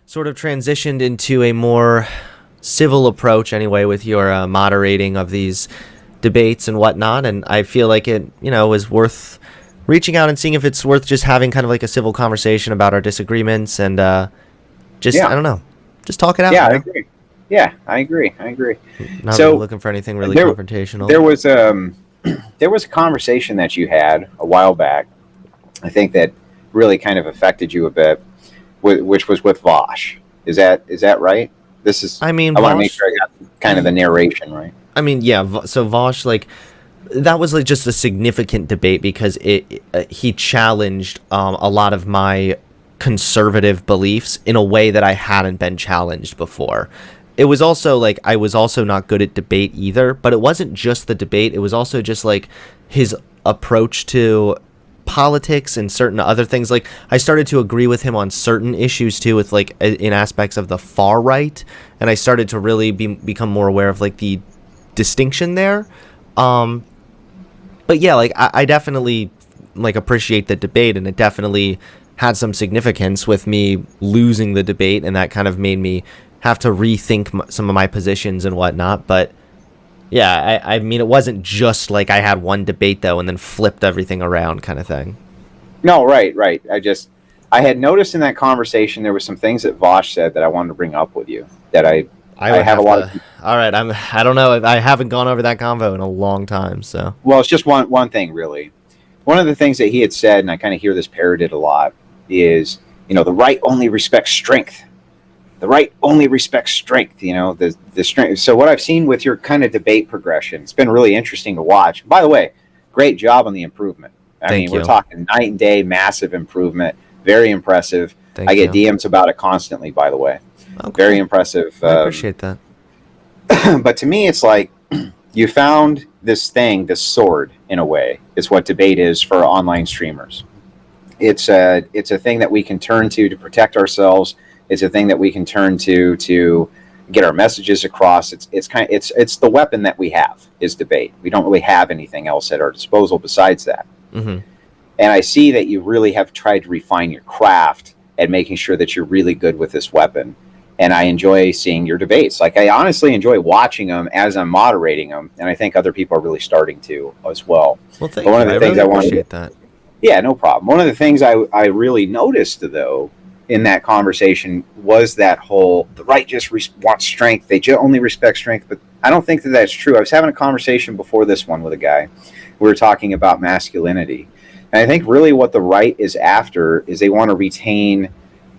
sort of transitioned into a more civil approach anyway with your moderating of these debates and whatnot, and I feel like it, is worth reaching out and seeing if it's worth just having kind of like a civil conversation about our disagreements and just, I Yeah. don't know, just talk it out. Yeah, I agree. Yeah, I agree. Not So really looking for anything really there, confrontational. there was there was a conversation that you had a while back. I think that really kind of affected you a bit, which was with Vosh. Is that right? This is. I mean, I want to make Vosh. sure I got kind of the narration right. I mean, yeah. So Vosh, like, that was like just a significant debate because he challenged a lot of my conservative beliefs in a way that I hadn't been challenged before. It was also like I was also not good at debate either, but it wasn't just the debate. It was also just like his approach to politics and certain other things. Like, I started to agree with him on certain issues too, with like in aspects of the far right, and I started to really become more aware of like the distinction there. But yeah, like I definitely like appreciate the debate, and it definitely had some significance with me losing the debate, and that kind of made me have to rethink some of my positions and whatnot. But yeah, I mean, it wasn't just like I had one debate though and then flipped everything around kind of thing. No, right. I had noticed in that conversation there was some things that Vosh said that I wanted to bring up with you. That I I would have have a lot to. of. All right, I don't know. I haven't gone over that convo in a long time, so. Well, it's just one thing really. One of the things that he had said, and I kind of hear this parroted a lot, is the right only respects strength. The right only respects strength. The strength. So what I've seen with your kind of debate progression, it's been really interesting to watch. By the way, great job on the improvement. I Thank mean, we're you. talking night and day, massive improvement, very impressive. Thank I get you. DMs about it constantly. By the way, Oh, very cool. impressive. I appreciate that. But to me, it's like you found this thing, this sword, in a way, is what debate is for online streamers. It's a thing that we can turn to protect ourselves. It's a thing that we can turn to get our messages across. It's the weapon that we have is debate. We don't really have anything else at our disposal besides that. Mm-hmm. And I see that you really have tried to refine your craft and making sure that you're really good with this weapon. And I enjoy seeing your debates. Like, I honestly enjoy watching them as I'm moderating them, and I think other people are really starting to as well. Well, thank But one you. of I the things really I wanted, appreciate that. yeah, no problem. One of the things I really noticed though in that conversation was that whole the right just wants strength. They only respect strength, but I don't think that that's true. I was having a conversation before this one with a guy. We were talking about masculinity, and I think really what the right is after is they want to retain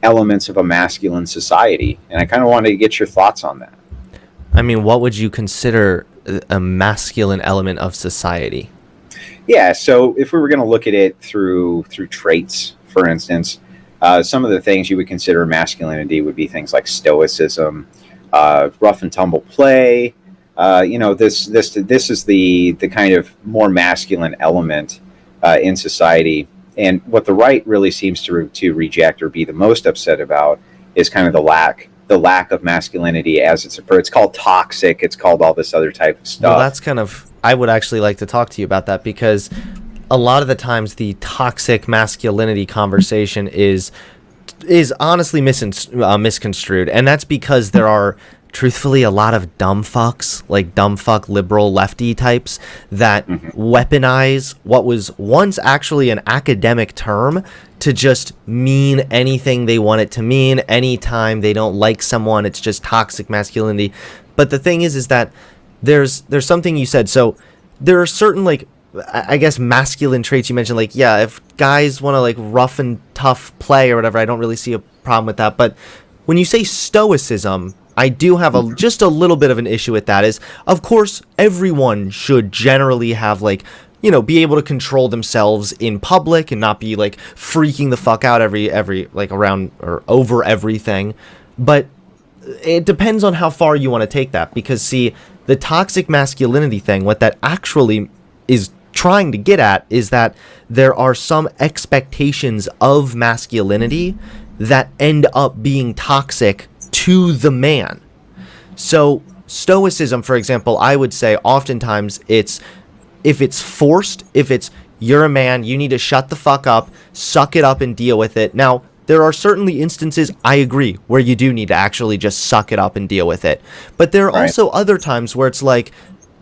elements of a masculine society, and I kind of wanted to get your thoughts on that. I mean, what would you consider a masculine element of society? Yeah, so if we were going to look at it through traits, for instance, some of the things you would consider masculinity would be things like stoicism, rough and tumble play. This is the kind of more masculine element in society. And what the right really seems to reject or be the most upset about is kind of the lack of masculinity as it's called toxic. It's called all this other type of stuff. Well, that's kind of, I would actually like to talk to you about that, because a lot of the times the toxic masculinity conversation is honestly misconstrued, and that's because there are truthfully a lot of dumb fucks, like dumb fuck liberal lefty types that weaponize what was once actually an academic term to just mean anything they want it to mean. Anytime they don't like someone, it's just toxic masculinity. But the thing is that there's something you said. So there are certain, like, I guess masculine traits you mentioned, like, yeah, if guys want to like rough and tough play or whatever, I don't really see a problem with that. But when you say stoicism, I do have just a little bit of an issue with that. Is, of course, everyone should generally have, like, be able to control themselves in public and not be like freaking the fuck out every like around or over everything. But it depends on how far you want to take that, because see, the toxic masculinity thing, what that actually is trying to get at is that there are some expectations of masculinity that end up being toxic to the man. So stoicism, for example, I would say oftentimes if it's forced, if it's you're a man, you need to shut the fuck up, suck it up and deal with it. Now, there are certainly instances, I agree, where you do need to actually just suck it up and deal with it. But there are also other times where it's like,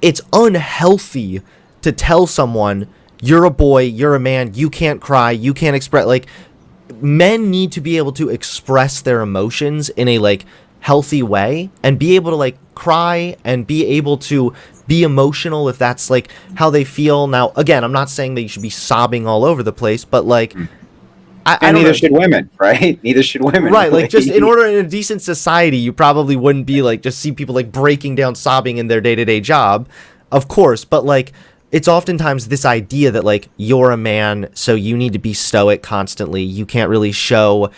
it's unhealthy to tell someone, you're a boy, you're a man, you can't cry, you can't express, like, men need to be able to express their emotions in a, like, healthy way and be able to, like, cry and be able to be emotional if that's, like, how they feel. Now, again, I'm not saying that you should be sobbing all over the place, but, like, and neither should women, right? Neither should women. Right, like, just in order in a decent society, you probably wouldn't be, like, just see people, like, breaking down sobbing in their day-to-day job, of course, but, like, it's oftentimes this idea that, like, you're a man, so you need to be stoic constantly. You can't really show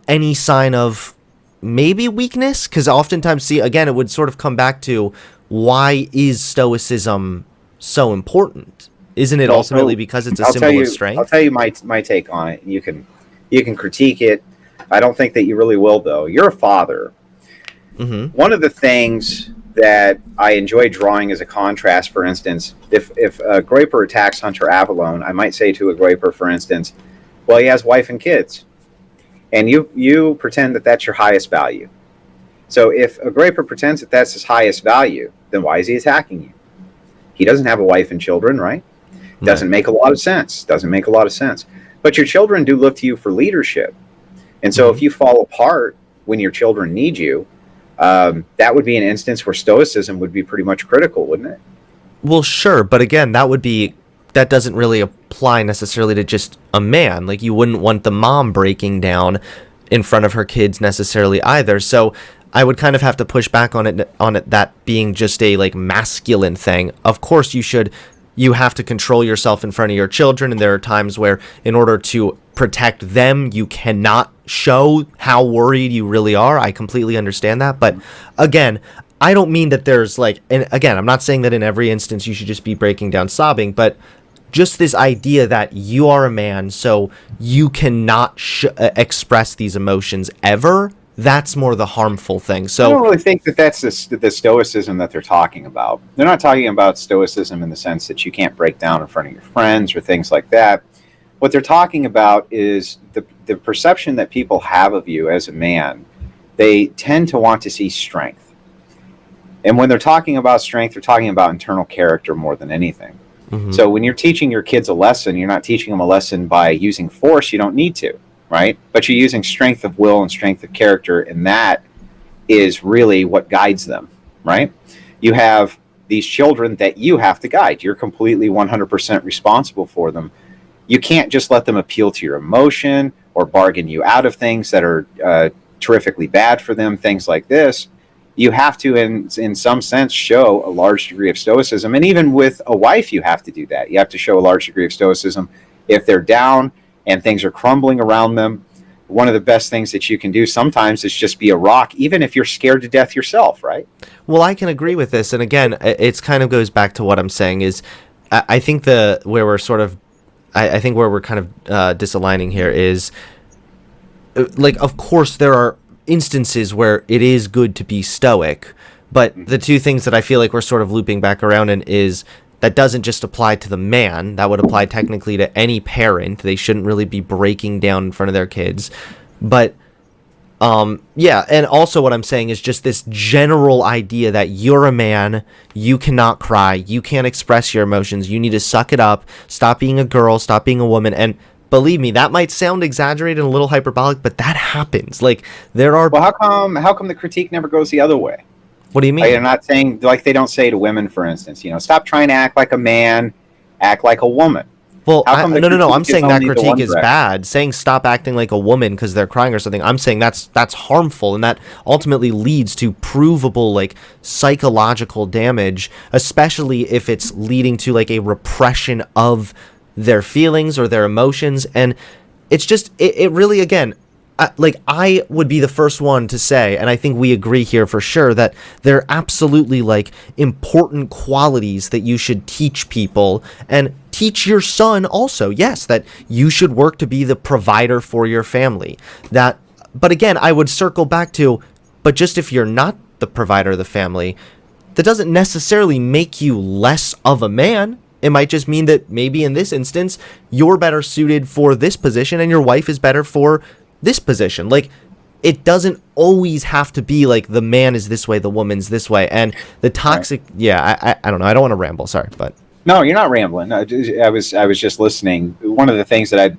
any sign of maybe weakness, because oftentimes, see, again, it would sort of come back to, why is stoicism so important? Isn't it ultimately because it's a symbol of strength? I'll tell you my take on it. You can critique it. I don't think that you really will, though. You're a father. Mm-hmm. One of the things that I enjoy drawing as a contrast, for instance, if a Groyper attacks Hunter Avallone, I might say to a Groyper, for instance, well, he has wife and kids, and you pretend that that's your highest value. So if a Groyper pretends that that's his highest value, then why is he attacking you? He doesn't have a wife and children, right? Doesn't make a lot of sense. Doesn't make a lot of sense. But your children do look to you for leadership. And so if you fall apart when your children need you, that would be an instance where stoicism would be pretty much critical, wouldn't it? Well, sure. But again, that doesn't really apply necessarily to just a man. Like, you wouldn't want the mom breaking down in front of her kids necessarily either. So I would kind of have to push back on it that being just a, like, masculine thing. Of course you have to control yourself in front of your children, and there are times where, in order to protect them, you cannot show how worried you really are. I completely understand that. But again, I don't mean that there's, like, and again, I'm not saying that in every instance you should just be breaking down sobbing, but just this idea that you are a man, so you cannot express these emotions ever. That's more the harmful thing. So I don't really think that that's the stoicism that they're talking about. They're not talking about stoicism in the sense that you can't break down in front of your friends or things like that. What they're talking about is the perception that people have of you as a man. They tend to want to see strength. And when they're talking about strength, they're talking about internal character more than anything. Mm-hmm. So when you're teaching your kids a lesson, you're not teaching them a lesson by using force. You don't need to. Right? But you're using strength of will and strength of character, and that is really what guides them, right? You have these children that you have to guide. You're completely 100% responsible for them. You can't just let them appeal to your emotion or bargain you out of things that are terrifically bad for them, things like this. You have to, in some sense, show a large degree of stoicism. And even with a wife, you have to do that. You have to show a large degree of stoicism. If they're down and things are crumbling around them, one of the best things that you can do sometimes is just be a rock, even if you're scared to death yourself, right? Well, I can agree with this. And again, it's kind of goes back to what I'm saying is, I think where we're kind of disaligning here is, like, of course there are instances where it is good to be stoic, but the two things that I feel like we're sort of looping back around in is, that doesn't just apply to the man. That would apply technically to any parent. They shouldn't really be breaking down in front of their kids. But, yeah, and also what I'm saying is just this general idea that you're a man, you cannot cry, you can't express your emotions, you need to suck it up, stop being a girl, stop being a woman. And believe me, that might sound exaggerated and a little hyperbolic, but that happens. Like, there are... Well, how come the critique never goes the other way? What do you mean? Like, they're not saying, like they don't say to women, for instance, stop trying to act like a man, act like a woman. Well, no. I'm saying that critique is bad. Saying stop acting like a woman because they're crying or something, I'm saying that's harmful, and that ultimately leads to provable, like, psychological damage, especially if it's leading to, like, a repression of their feelings or their emotions. And it's just, it really, again, I would be the first one to say, and I think we agree here for sure, that there are absolutely, like, important qualities that you should teach people, and teach your son also. Yes, that you should work to be the provider for your family. But again, I would circle back to, but just if you're not the provider of the family, that doesn't necessarily make you less of a man. It might just mean that maybe in this instance, you're better suited for this position and your wife is better for this position. Like, it doesn't always have to be like the man is this way, the woman's this way, and the toxic. Right. Yeah, I don't know. I don't want to ramble. Sorry, but no, you're not rambling. I was just listening. One of the things that I'd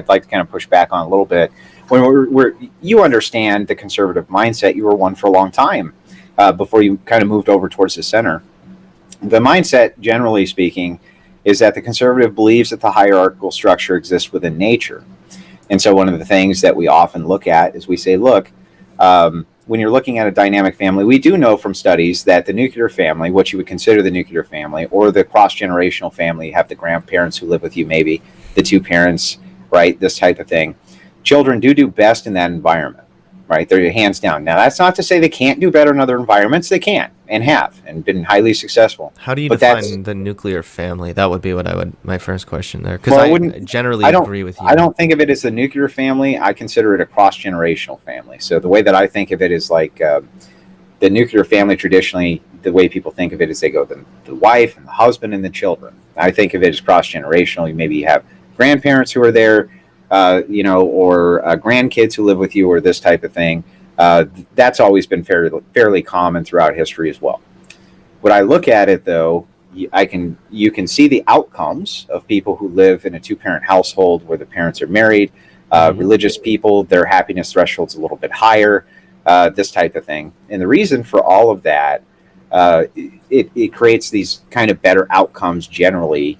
like to kind of push back on a little bit, when you understand the conservative mindset. You were one for a long time before you kind of moved over towards the center. The mindset, generally speaking, is that the conservative believes that the hierarchical structure exists within nature. And so one of the things that we often look at is we say, look, when you're looking at a dynamic family, we do know from studies that the nuclear family, what you would consider the nuclear family, or the cross-generational family, you have the grandparents who live with you, maybe the two parents, right, this type of thing. Children do best in that environment, right? They're hands down. Now, that's not to say they can't do better in other environments. They can and have and been highly successful. How do you define the nuclear family? That would be my first question there. Because I generally agree with you. I don't think of it as the nuclear family. I consider it a cross-generational family. So the way that I think of it is like the nuclear family traditionally, the way people think of it is they go the wife and the husband and the children. I think of it as cross-generational. Maybe you have grandparents who are there, or grandkids who live with you, or this type of thing. That's always been fairly common throughout history as well. When I look at it, though, you can see the outcomes of people who live in a two-parent household where the parents are married. Religious people, their happiness threshold's a little bit higher, this type of thing. And the reason for all of that, it creates these kind of better outcomes generally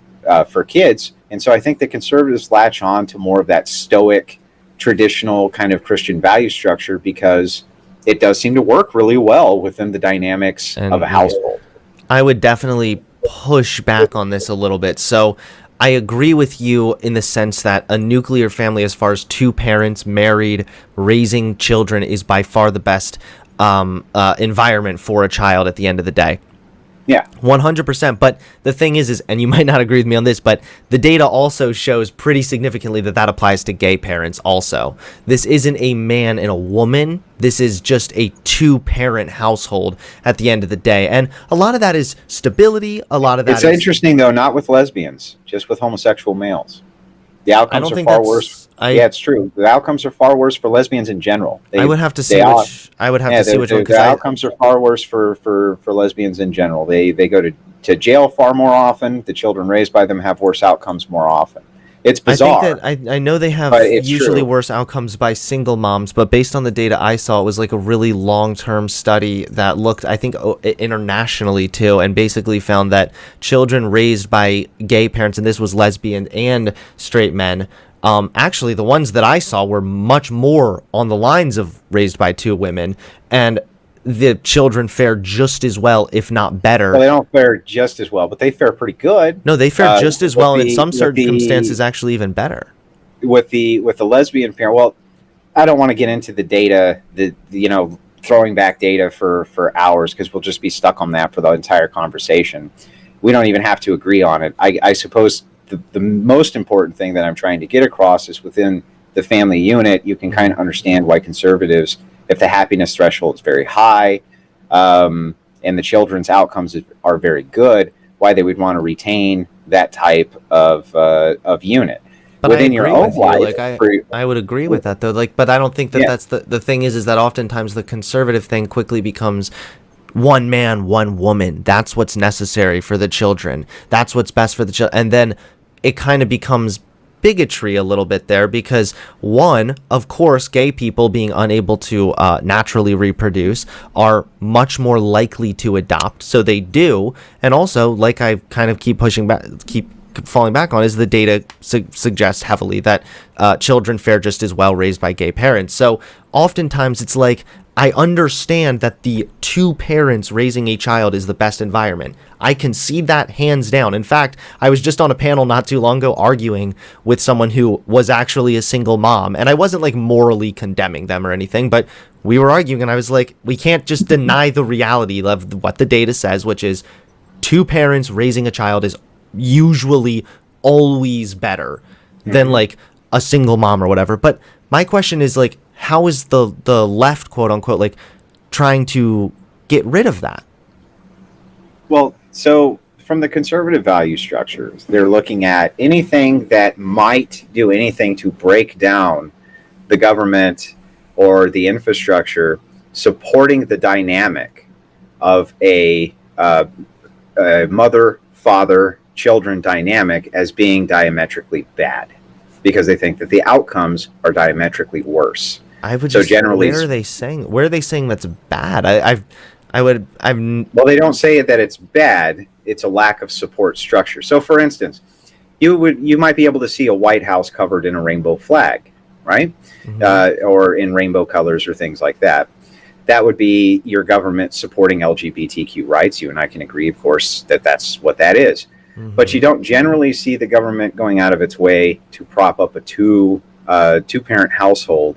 for kids. And so I think the conservatives latch on to more of that stoic, traditional kind of Christian value structure because it does seem to work really well within the dynamics of a household. I would definitely push back on this a little bit. So I agree with you in the sense that a nuclear family, as far as two parents married, raising children, is by far the best environment for a child at the end of the day. Yeah, 100%. But the thing is, and you might not agree with me on this, but the data also shows pretty significantly that applies to gay parents also. This isn't a man and a woman. This is just a two-parent household at the end of the day. And a lot of that is stability. A lot of that It's interesting, though, not with lesbians, just with homosexual males. The outcomes are far worse. Yeah, it's true. The outcomes are far worse for lesbians in general. I would have to see which. I would have to see which one. The outcomes are far worse for lesbians in general. They go to jail far more often. The children raised by them have worse outcomes more often. It's bizarre. I think that I know they have usually worse outcomes by single moms, but based on the data I saw, it was like a really long-term study that looked, I think, internationally too, and basically found that children raised by gay parents, and this was lesbian and straight men, actually the ones that I saw were much more on the lines of raised by two women, and the children fare just as well, if not better. Well, they don't fare just as well, but they fare pretty good. No, they fare just as well, and in some circumstances, actually even better. With the lesbian parent, well, I don't want to get into the data, throwing back data for hours, because we'll just be stuck on that for the entire conversation. We don't even have to agree on it. I suppose the most important thing that I'm trying to get across is within the family unit, you can kind of understand why conservatives, if the happiness threshold is very high and the children's outcomes are very good, why they would want to retain that type of unit. But within your own life, I would agree with that, though. But I don't think that that's the thing is that oftentimes the conservative thing quickly becomes one man, one woman. That's what's necessary for the children. That's what's best for the children. And then it kind of becomes bigotry a little bit there because, one, of course, gay people being unable to naturally reproduce are much more likely to adopt, so they do. And also, like I kind of keep falling back on, is the data suggests heavily that children fare just as well raised by gay parents. So oftentimes it's like, I understand that the two parents raising a child is the best environment. I concede that hands down. In fact, I was just on a panel not too long ago arguing with someone who was actually a single mom, and I wasn't like morally condemning them or anything, but we were arguing, and I was like, we can't just deny the reality of what the data says, which is two parents raising a child is usually always better than like a single mom or whatever. But my question is, like, how is the left, quote unquote, like trying to get rid of that? Well, so from the conservative value structures, they're looking at anything that might do anything to break down the government or the infrastructure supporting the dynamic of a mother, father, children dynamic as being diametrically bad, because they think that the outcomes are diametrically worse. I would so just generally, where are they saying that's bad? Well, they don't say that it's bad. It's a lack of support structure. So, for instance, you might be able to see a White House covered in a rainbow flag, right? Mm-hmm. Or in rainbow colors or things like that. That would be your government supporting LGBTQ rights. You and I can agree, of course, that that's what that is. Mm-hmm. But you don't generally see the government going out of its way to prop up a two-parent household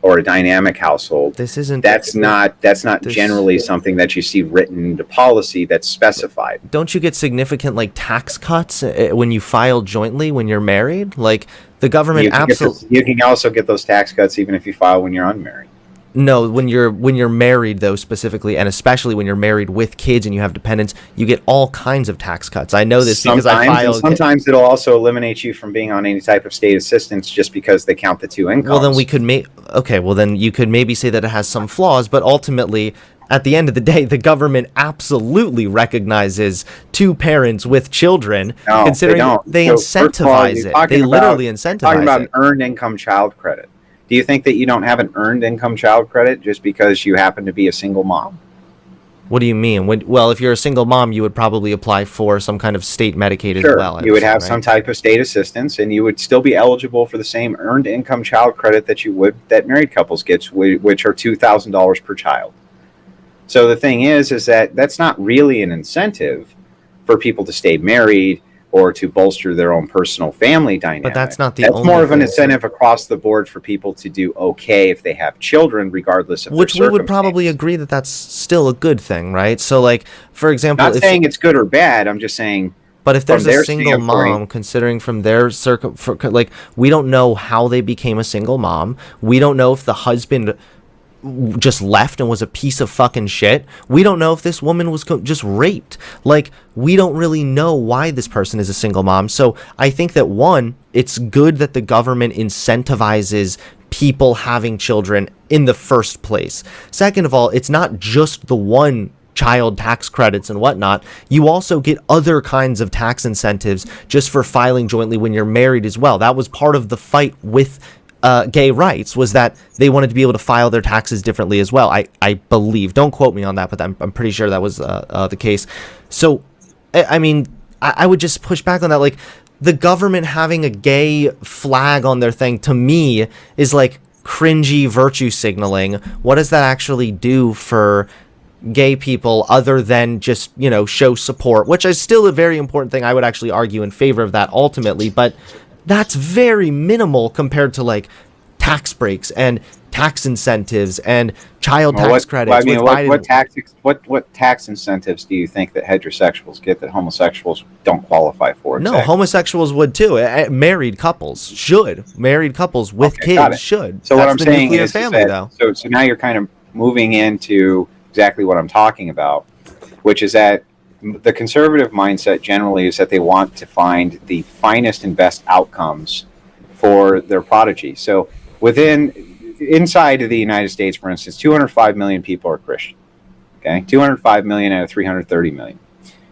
or a dynamic household. That's not generally something that you see written into policy that's specified. Don't you get significant like tax cuts when you file jointly when you're married? Like the government absolutely. You can also get those tax cuts even if you file when you're unmarried. No, when you're married though, specifically, and especially when you're married with kids and you have dependents, you get all kinds of tax cuts. I know this because I filed. Sometimes it'll also eliminate you from being on any type of state assistance just because they count the two incomes. Well, then we could then you could maybe say that it has some flaws, but ultimately, at the end of the day, the government absolutely recognizes two parents with children, considering they incentivize it. They literally incentivize it. Talking about an earned income child credit. Do you think that you don't have an earned income child credit just because you happen to be a single mom? What do you mean? Well, if you're a single mom, you would probably apply for some kind of state Medicaid as well. You would have some type of state assistance, and you would still be eligible for the same earned income child credit that married couples get, which are $2,000 per child. So the thing is that that's not really an incentive for people to stay married or to bolster their own personal family dynamic. But that's not the only. That's more of an incentive across the board for people to do okay if they have children, regardless of which we would probably agree that that's still a good thing, right? So, like, for example, not saying it's good or bad. I'm just saying. But if there's a single mom, considering from their like, we don't know how they became a single mom. We don't know if the husband just left and was a piece of fucking shit. We don't know if this woman was just raped. Like, we don't really know why this person is a single mom. So I think that one, it's good that the government incentivizes people having children in the first place. Second of all, it's not just the one child tax credits and whatnot. You also get other kinds of tax incentives just for filing jointly when you're married as well. That was part of the fight with gay rights, was that they wanted to be able to file their taxes differently as well. I believe. Don't quote me on that, but I'm pretty sure that was the case. So, I mean, I would just push back on that. Like, the government having a gay flag on their thing, to me, is like cringy virtue signaling. What does that actually do for gay people other than just, show support, which is still a very important thing. I would actually argue in favor of that ultimately, but that's very minimal compared to like tax breaks and tax incentives and child tax credits. What tax incentives do you think that heterosexuals get that homosexuals don't qualify for? Exactly? No, homosexuals would too. Married couples should. Married couples with kids should. So that's what I'm saying is family, though. So now you're kind of moving into exactly what I'm talking about, which is that the conservative mindset generally is that they want to find the finest and best outcomes for their prodigy. So inside of the United States, for instance, 205 million people are Christian. Okay, 205 million out of 330 million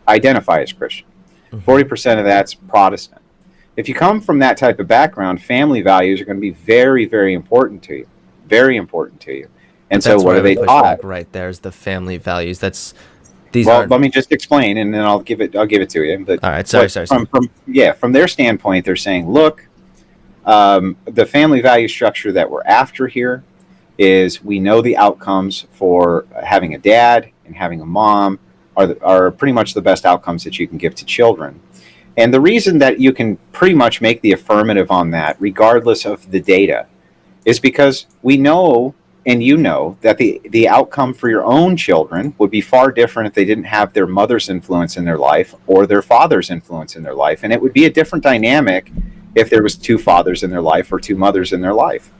identify as Christian. 40% of that's Protestant. If you come from that type of background, family values are going to be very, very important to you. Very important to you. And so what are they taught? Right, there's the family values. Let me just explain, and then I'll give it to you. But all right, sorry. From their standpoint, they're saying, look, the family value structure that we're after here is we know the outcomes for having a dad and having a mom are pretty much the best outcomes that you can give to children. And the reason that you can pretty much make the affirmative on that, regardless of the data, is because we know, and you know, that the outcome for your own children would be far different if they didn't have their mother's influence in their life or their father's influence in their life. And it would be a different dynamic if there was two fathers in their life or two mothers in their life.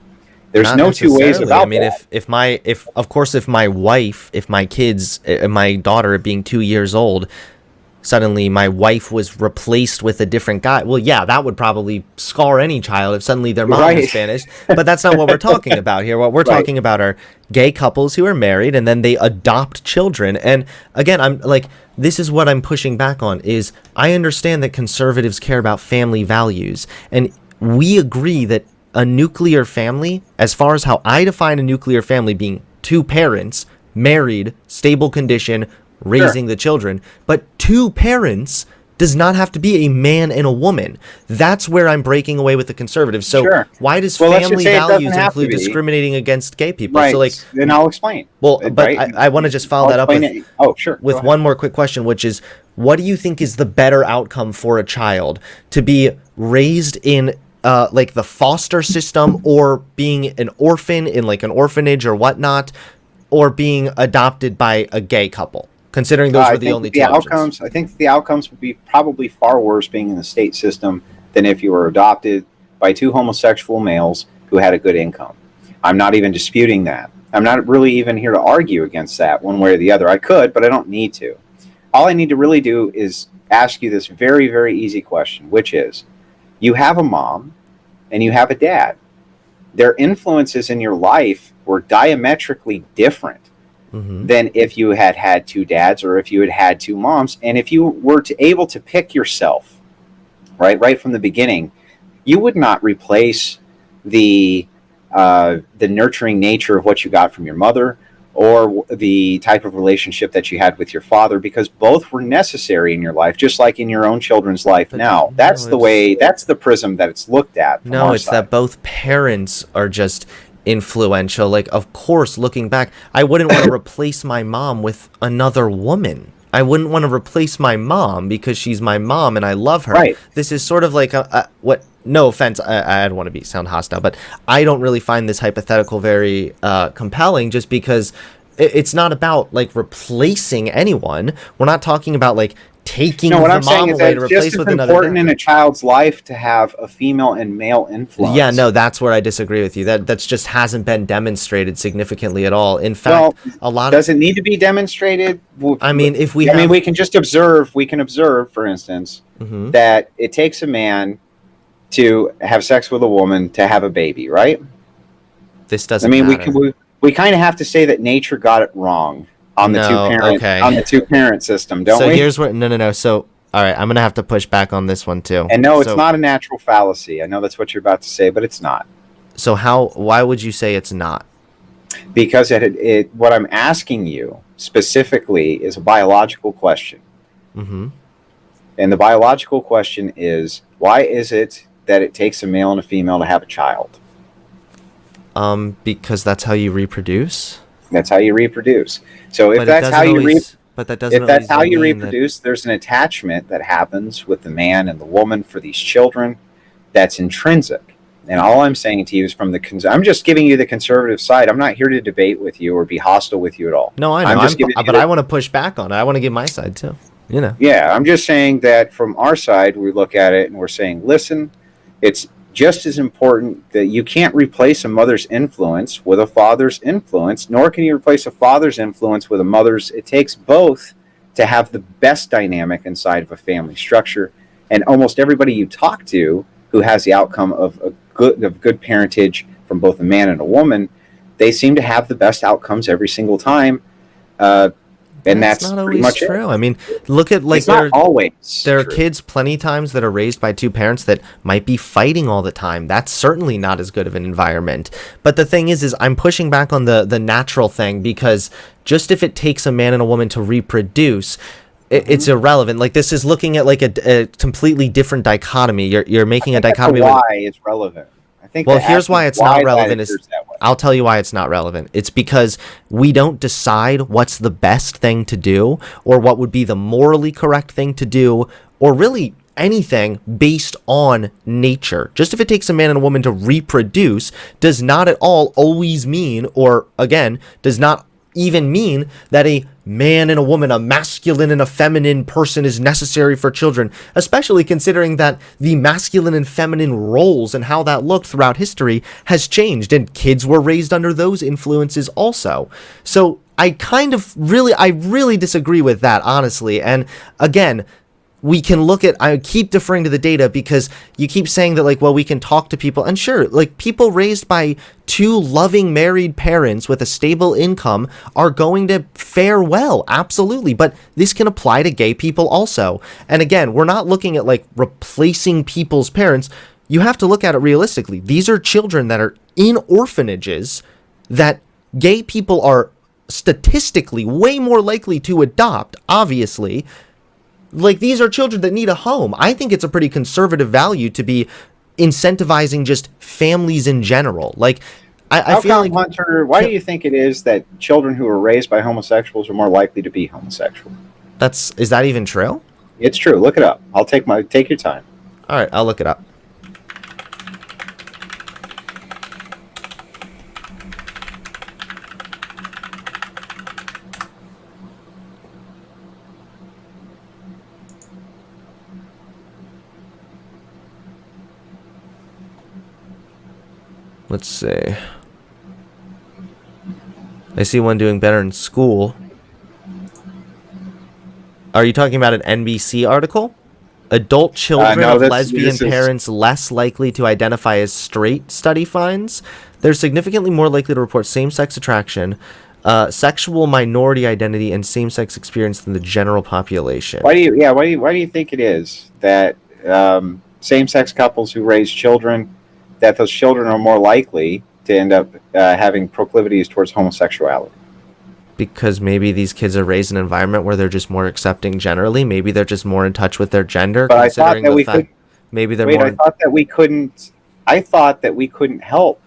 There's no two ways about that. if my wife, if my kids, my daughter being 2 years old, suddenly my wife was replaced with a different guy. Well, yeah, that would probably scar any child if suddenly their mom was Spanish. But that's not what we're talking about here. What we're talking about are gay couples who are married and then they adopt children. And again, I'm like, this is what I'm pushing back on is I understand that conservatives care about family values. And we agree that a nuclear family, as far as how I define a nuclear family being two parents, married, stable condition, raising the children, but two parents does not have to be a man and a woman. That's where I'm breaking away with the conservatives. So why does family values include discriminating against gay people? Right. So like, then I'll explain. Well, but I want to just follow that up with one more quick question, which is, what do you think is the better outcome for a child, to be raised in like the foster system, or being an orphan in like an orphanage or whatnot, or being adopted by a gay couple? Considering those were the only two options. I think the outcomes would be probably far worse being in the state system than if you were adopted by two homosexual males who had a good income. I'm not even disputing that. I'm not really even here to argue against that one way or the other. I could, but I don't need to. All I need to really do is ask you this very, very easy question, which is, you have a mom and you have a dad. Their influences in your life were diametrically different than if you had had two dads or if you had had two moms. And if you were able to pick yourself, right from the beginning, you would not replace the nurturing nature of what you got from your mother or the type of relationship that you had with your father, because both were necessary in your life, just like in your own children's life. Now, that's the prism that it's looked at. No, it's that both parents are just influential. Like, of course, looking back, I wouldn't want to replace my mom with another woman. I wouldn't want to replace my mom because she's my mom and I love her. Right. This is sort of like what, no offense, I don't want to sound hostile, but I don't really find this hypothetical very compelling, just because it's not about like replacing anyone. We're not talking about like taking the mom away to replace with another. It's important in a child's life to have a female and male influence. Yeah, no, that's where I disagree with you. That's just hasn't been demonstrated significantly at all. In fact, does it need to be demonstrated? I mean, we can just observe. We can observe, for instance, that it takes a man to have sex with a woman to have a baby, right? This doesn't matter. We kind of have to say that nature got it wrong on the two-parent system, don't we? So here's where no. So all right, I'm gonna have to push back on this one too. And no, it's not a natural fallacy. I know that's what you're about to say, but it's not. So why would you say it's not? Because what I'm asking you specifically is a biological question. And the biological question is, why is it that it takes a male and a female to have a child? Because that's how you reproduce. That's how you reproduce. So if that's how you reproduce, there's an attachment that happens with the man and the woman for these children that's intrinsic. And all I'm saying to you is I'm just giving you the conservative side. I'm not here to debate with you or be hostile with you at all. No, I know. But I want to push back on it. I want to give my side too. You know. Yeah, I'm just saying that from our side, we look at it and we're saying, listen, it's just as important that you can't replace a mother's influence with a father's influence, nor can you replace a father's influence with a mother's. It takes both to have the best dynamic inside of a family structure. And almost everybody you talk to who has the outcome of good parentage from both a man and a woman, they seem to have the best outcomes every single time. And that's not pretty always much true. I mean, look at like there are kids plenty times that are raised by two parents that might be fighting all the time. That's certainly not as good of an environment. But the thing is I'm pushing back on the natural thing, because just if it takes a man and a woman to reproduce, it's irrelevant. Like, this is looking at like a completely different dichotomy. You're making a dichotomy. Why it's relevant? Well, here's why it's not relevant. I'll tell you why it's not relevant. It's because we don't decide what's the best thing to do or what would be the morally correct thing to do, or really anything based on nature. Just if it takes a man and a woman to reproduce does not at all always mean, or again, does not even mean that a man and a woman, a masculine and a feminine person is necessary for children, especially considering that the masculine and feminine roles and how that looked throughout history has changed, and kids were raised under those influences also. So I really disagree with that, honestly. And again, we can look at, I keep deferring to the data because you keep saying that, like, well, we can talk to people, and sure, like, people raised by two loving married parents with a stable income are going to fare well, absolutely, but this can apply to gay people also. And again, we're not looking at, like, replacing people's parents. You have to look at it realistically. These are children that are in orphanages that gay people are statistically way more likely to adopt, obviously. Like, these are children that need a home. I think it's a pretty conservative value to be incentivizing just families in general. Like, I feel like, Hunter, why do you think it is that children who are raised by homosexuals are more likely to be homosexual? is that even true? It's true. Look it up. Take your time. All right, I'll look it up. Let's see. I see one doing better in school. Are you talking about an NBC article? Adult children no, of lesbian parents less likely to identify as straight, study finds. They're significantly more likely to report same-sex attraction, sexual minority identity, and same-sex experience than the general population. Why do you think it is that same-sex couples who raise children, that those children are more likely to end up having proclivities towards homosexuality? Because maybe these kids are raised in an environment where they're just more accepting generally. Maybe they're just more in touch with their gender. But I thought that we could. Maybe they're wait, more. I thought that we couldn't. I thought that we couldn't help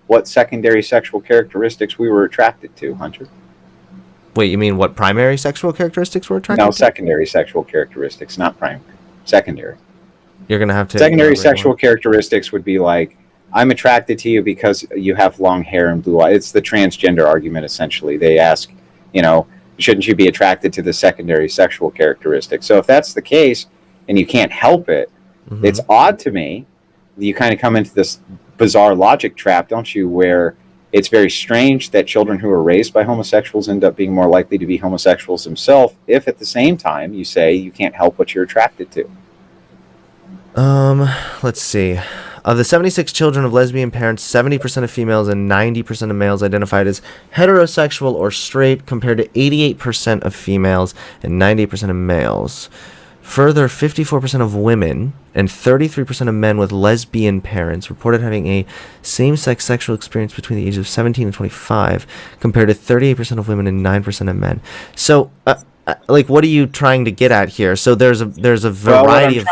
what secondary sexual characteristics we were attracted to, Hunter. Wait, you mean what primary sexual characteristics we're attracted to? No, secondary sexual characteristics, not primary. Secondary. You're gonna have to. Secondary sexual characteristics would be like, I'm attracted to you because you have long hair and blue eyes. It's the transgender argument, essentially. They ask, shouldn't you be attracted to the secondary sexual characteristics? So if that's the case, and you can't help it, it's odd to me. You kind of come into this bizarre logic trap, don't you, where it's very strange that children who are raised by homosexuals end up being more likely to be homosexuals themselves, if at the same time you say you can't help what you're attracted to. Let's see. Of the 76 children of lesbian parents, 70% of females and 90% of males identified as heterosexual or straight, compared to 88% of females and 90% of males. Further, 54% of women and 33% of men with lesbian parents reported having a same-sex sexual experience between the ages of 17 and 25, compared to 38% of women and 9% of men. So, like, what are you trying to get at here? So there's a variety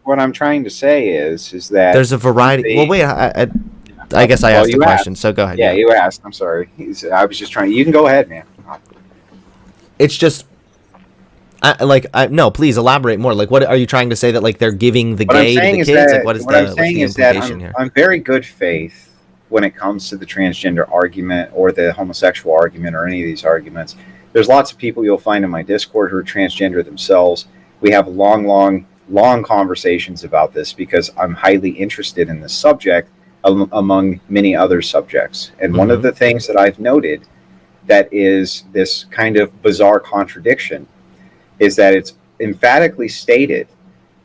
what I'm trying to say is that there's a variety. Well, wait, I guess I asked the question, so go ahead. Yeah, you asked. I'm sorry. I was just trying. You can go ahead, man. It's just, no, please elaborate more. Like, what are you trying to say, that, like, they're giving the gay to the kids? Like, what is the implication here? I'm very good faith when it comes to the transgender argument or the homosexual argument or any of these arguments. There's lots of people you'll find in my Discord who are transgender themselves. We have long conversations about this because I'm highly interested in this subject among many other subjects. And one of the things that I've noted that is this kind of bizarre contradiction is that it's emphatically stated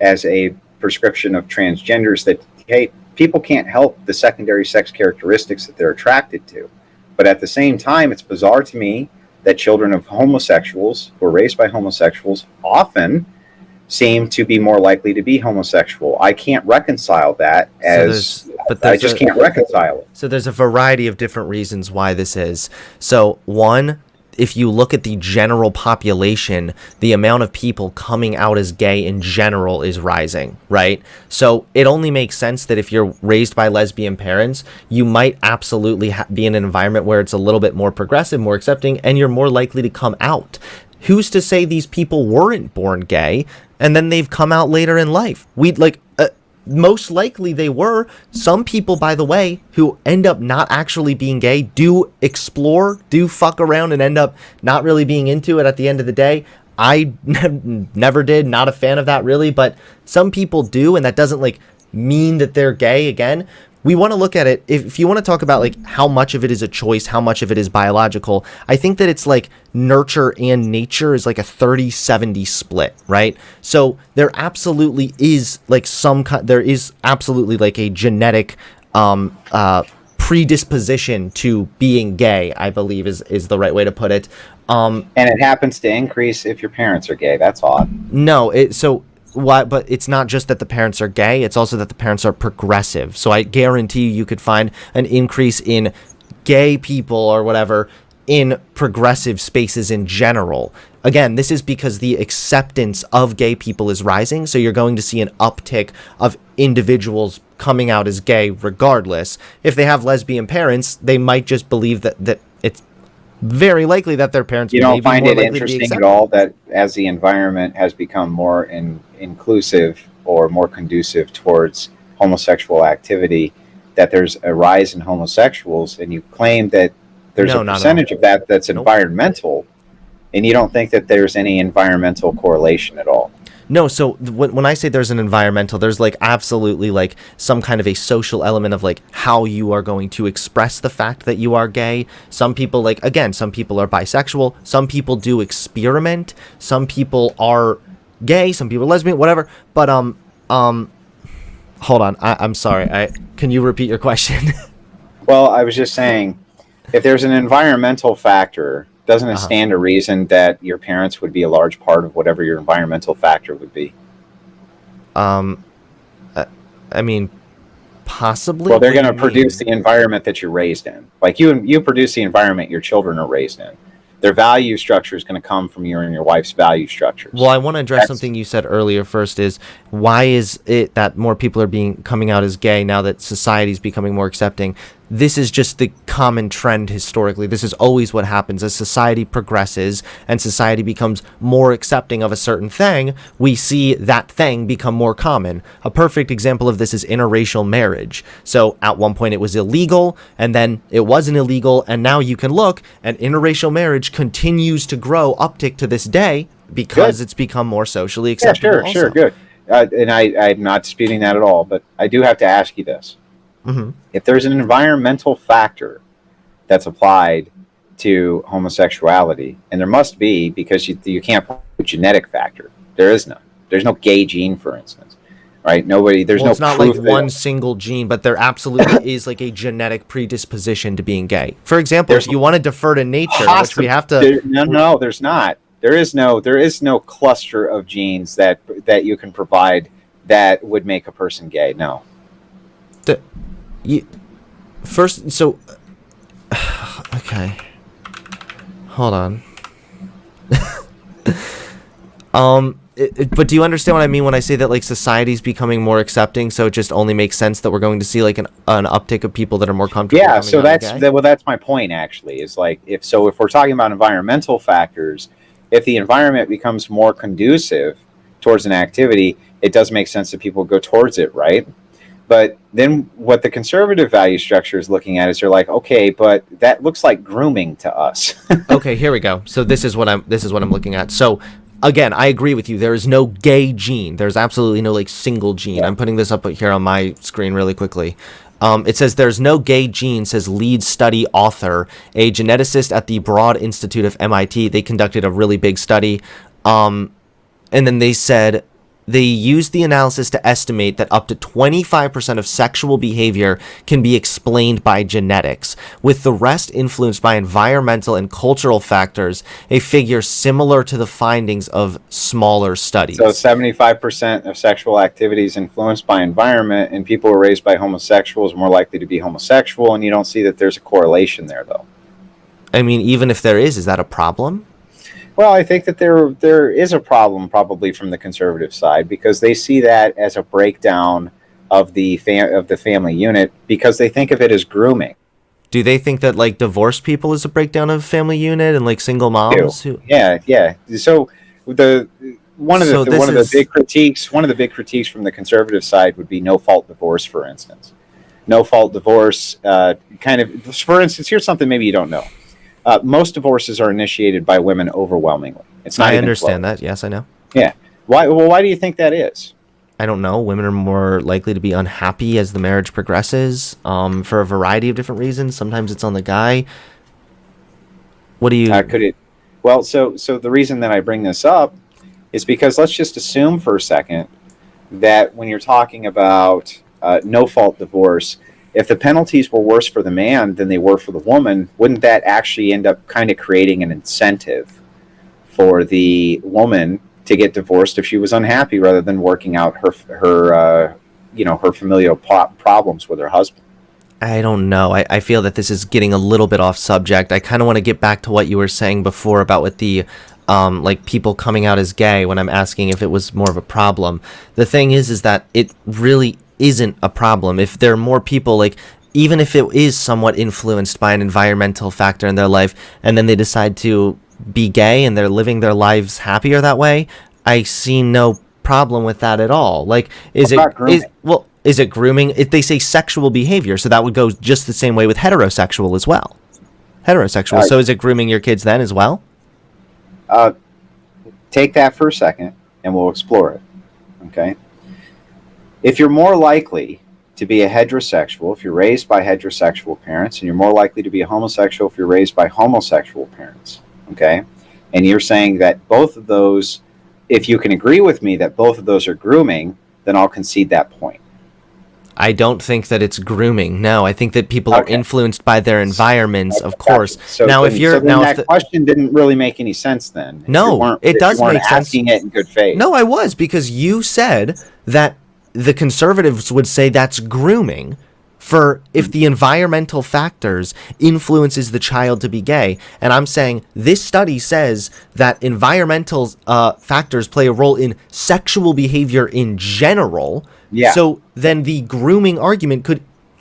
as a prescription of transgenders that, hey, people can't help the secondary sex characteristics that they're attracted to. But at the same time, it's bizarre to me that children of homosexuals who are raised by homosexuals often seem to be more likely to be homosexual. I can't reconcile that I just can't reconcile it. So there's a variety of different reasons why this is. So one, if you look at the general population, the amount of people coming out as gay in general is rising, right? So it only makes sense that if you're raised by lesbian parents, you might absolutely be in an environment where it's a little bit more progressive, more accepting, and you're more likely to come out. Who's to say these people weren't born gay and then they've come out later in life? Most likely they were. Some people, by the way, who end up not actually being gay do explore, do fuck around, and end up not really being into it at the end of the day. I never did, not a fan of that really, but some people do, and that doesn't mean that they're gay. Again, we want to look at it, if you want to talk about like how much of it is a choice, how much of it is biological, I think that it's like nurture and nature is like a 30-70 split, right? So there absolutely is like there is absolutely like a genetic predisposition to being gay, I believe is the right way to put it. And it happens to increase if your parents are gay. That's odd. No, but it's not just that the parents are gay, it's also that the parents are progressive. So I guarantee you could find an increase in gay people or whatever in progressive spaces in general. Again, this is because the acceptance of gay people is rising, so you're going to see an uptick of individuals coming out as gay regardless. If they have lesbian parents, they might just believe that it's very likely that their parents You may don't be find more it likely to be interesting at accepting. all that as the environment has become more inclusive or more conducive towards homosexual activity, that there's a rise in homosexuals, and you claim that there's No, a not at all. percentage of that that's Nope. environmental, and you don't think that there's any environmental correlation at all. No, so when I say there's an environmental, there's like absolutely like some kind of a social element of like how you are going to express the fact that you are gay. Some people like, again, some people are bisexual. Some people do experiment. Some people are gay. Some people are lesbian, whatever. But, hold on. I'm sorry. Can you repeat your question? Well, I was just saying, if there's an environmental factor, doesn't it stand to reason that your parents would be a large part of whatever your environmental factor would be? I mean, possibly. Well, they're What do going to you mean? produce the environment that you're raised in. Like you produce the environment your children are raised in. Their value structure is going to come from you and your wife's value structures. Well, I want to address something you said earlier first is why is it that more people are coming out as gay now that society is becoming more accepting? This is just the common trend historically. This is always what happens as society progresses and society becomes more accepting of a certain thing. We see that thing become more common. A perfect example of this is interracial marriage. So at one point it was illegal, and then it wasn't illegal, and now you can look, and interracial marriage continues to grow, uptick to this day, because it's become more socially acceptable. Yeah, sure, good. And I'm not disputing that at all, but I do have to ask you this. Mm-hmm. If there's an environmental factor that's applied to homosexuality, and there must be, because you can't put a genetic factor. There is none. There's no gay gene, for instance, right? There's no It's not like proof one single gene, but there absolutely is like a genetic predisposition to being gay. For example, if you want to defer to nature, which we have to. No, there's not. There is no cluster of genes that you can provide that would make a person gay. No. Okay, hold on. But do you understand what I mean when I say that like society's becoming more accepting? So it just only makes sense that we're going to see like an uptick of people that are more comfortable. Yeah, so that's my point. Actually, is like if we're talking about environmental factors, if the environment becomes more conducive towards an activity, it does make sense that people go towards it, right? But then what the conservative value structure is looking at is they're like, okay, but that looks like grooming to us. Okay, here we go. So this is what I'm looking at. So again, I agree with you. There is no gay gene. There's absolutely no like single gene. I'm putting this up here on my screen really quickly. It says there's no gay gene, says lead study author, a geneticist at the Broad Institute of MIT. They conducted a really big study. And then they said they used the analysis to estimate that up to 25% of sexual behavior can be explained by genetics, with the rest influenced by environmental and cultural factors, a figure similar to the findings of smaller studies. So 75% of sexual activity is influenced by environment, and people who are raised by homosexuals are more likely to be homosexual, and you don't see that there's a correlation there, though. I mean, even if there is that a problem? Well, I think that there is a problem probably from the conservative side, because they see that as a breakdown of the family unit, because they think of it as grooming. Do they think that like divorced people is a breakdown of family unit and like single moms? Yeah. So one of the big critiques from the conservative side would be no fault divorce, for instance. No fault divorce, for instance, here's something maybe you don't know. Most divorces are initiated by women overwhelmingly. It's not. I understand that. Yes, I know. Yeah. Why? Well, why do you think that is? I don't know, women are more likely to be unhappy as the marriage progresses, for a variety of different reasons. Sometimes it's on the guy. What do you? Could it? Well, so the reason that I bring this up is because let's just assume for a second that when you're talking about no fault divorce, if the penalties were worse for the man than they were for the woman, wouldn't that actually end up kind of creating an incentive for the woman to get divorced if she was unhappy, rather than working out her familial problems with her husband? I don't know. I feel that this is getting a little bit off subject. I kind of want to get back to what you were saying before about with the like people coming out as gay, when I'm asking if it was more of a problem. The thing is that it really isn't a problem. If there are more people, like, even if it is somewhat influenced by an environmental factor in their life, and then they decide to be gay and they're living their lives happier that way, I see no problem with that at all. Like, is What it about grooming? is it grooming? If they say sexual behavior, so that would go just the same way with heterosexual as well. Heterosexual. So is it grooming your kids then as well? Uh, Take that for a second, and we'll explore it. Okay. If you're more likely to be a heterosexual if you're raised by heterosexual parents, and you're more likely to be a homosexual if you're raised by homosexual parents, okay? And you're saying that both of those, if you can agree with me that both of those are grooming, then I'll concede that point. I don't think that it's grooming. No, I think that people are influenced by their environments, of course. So now, then, if you're so then now, that question didn't really make any sense then. No, it does make sense. Asking it in good faith. No, I was, because you said that the conservatives would say that's grooming for if the environmental factors influences the child to be gay. And I'm saying this study says that environmental factors play a role in sexual behavior in general. Yeah. So then the grooming argument could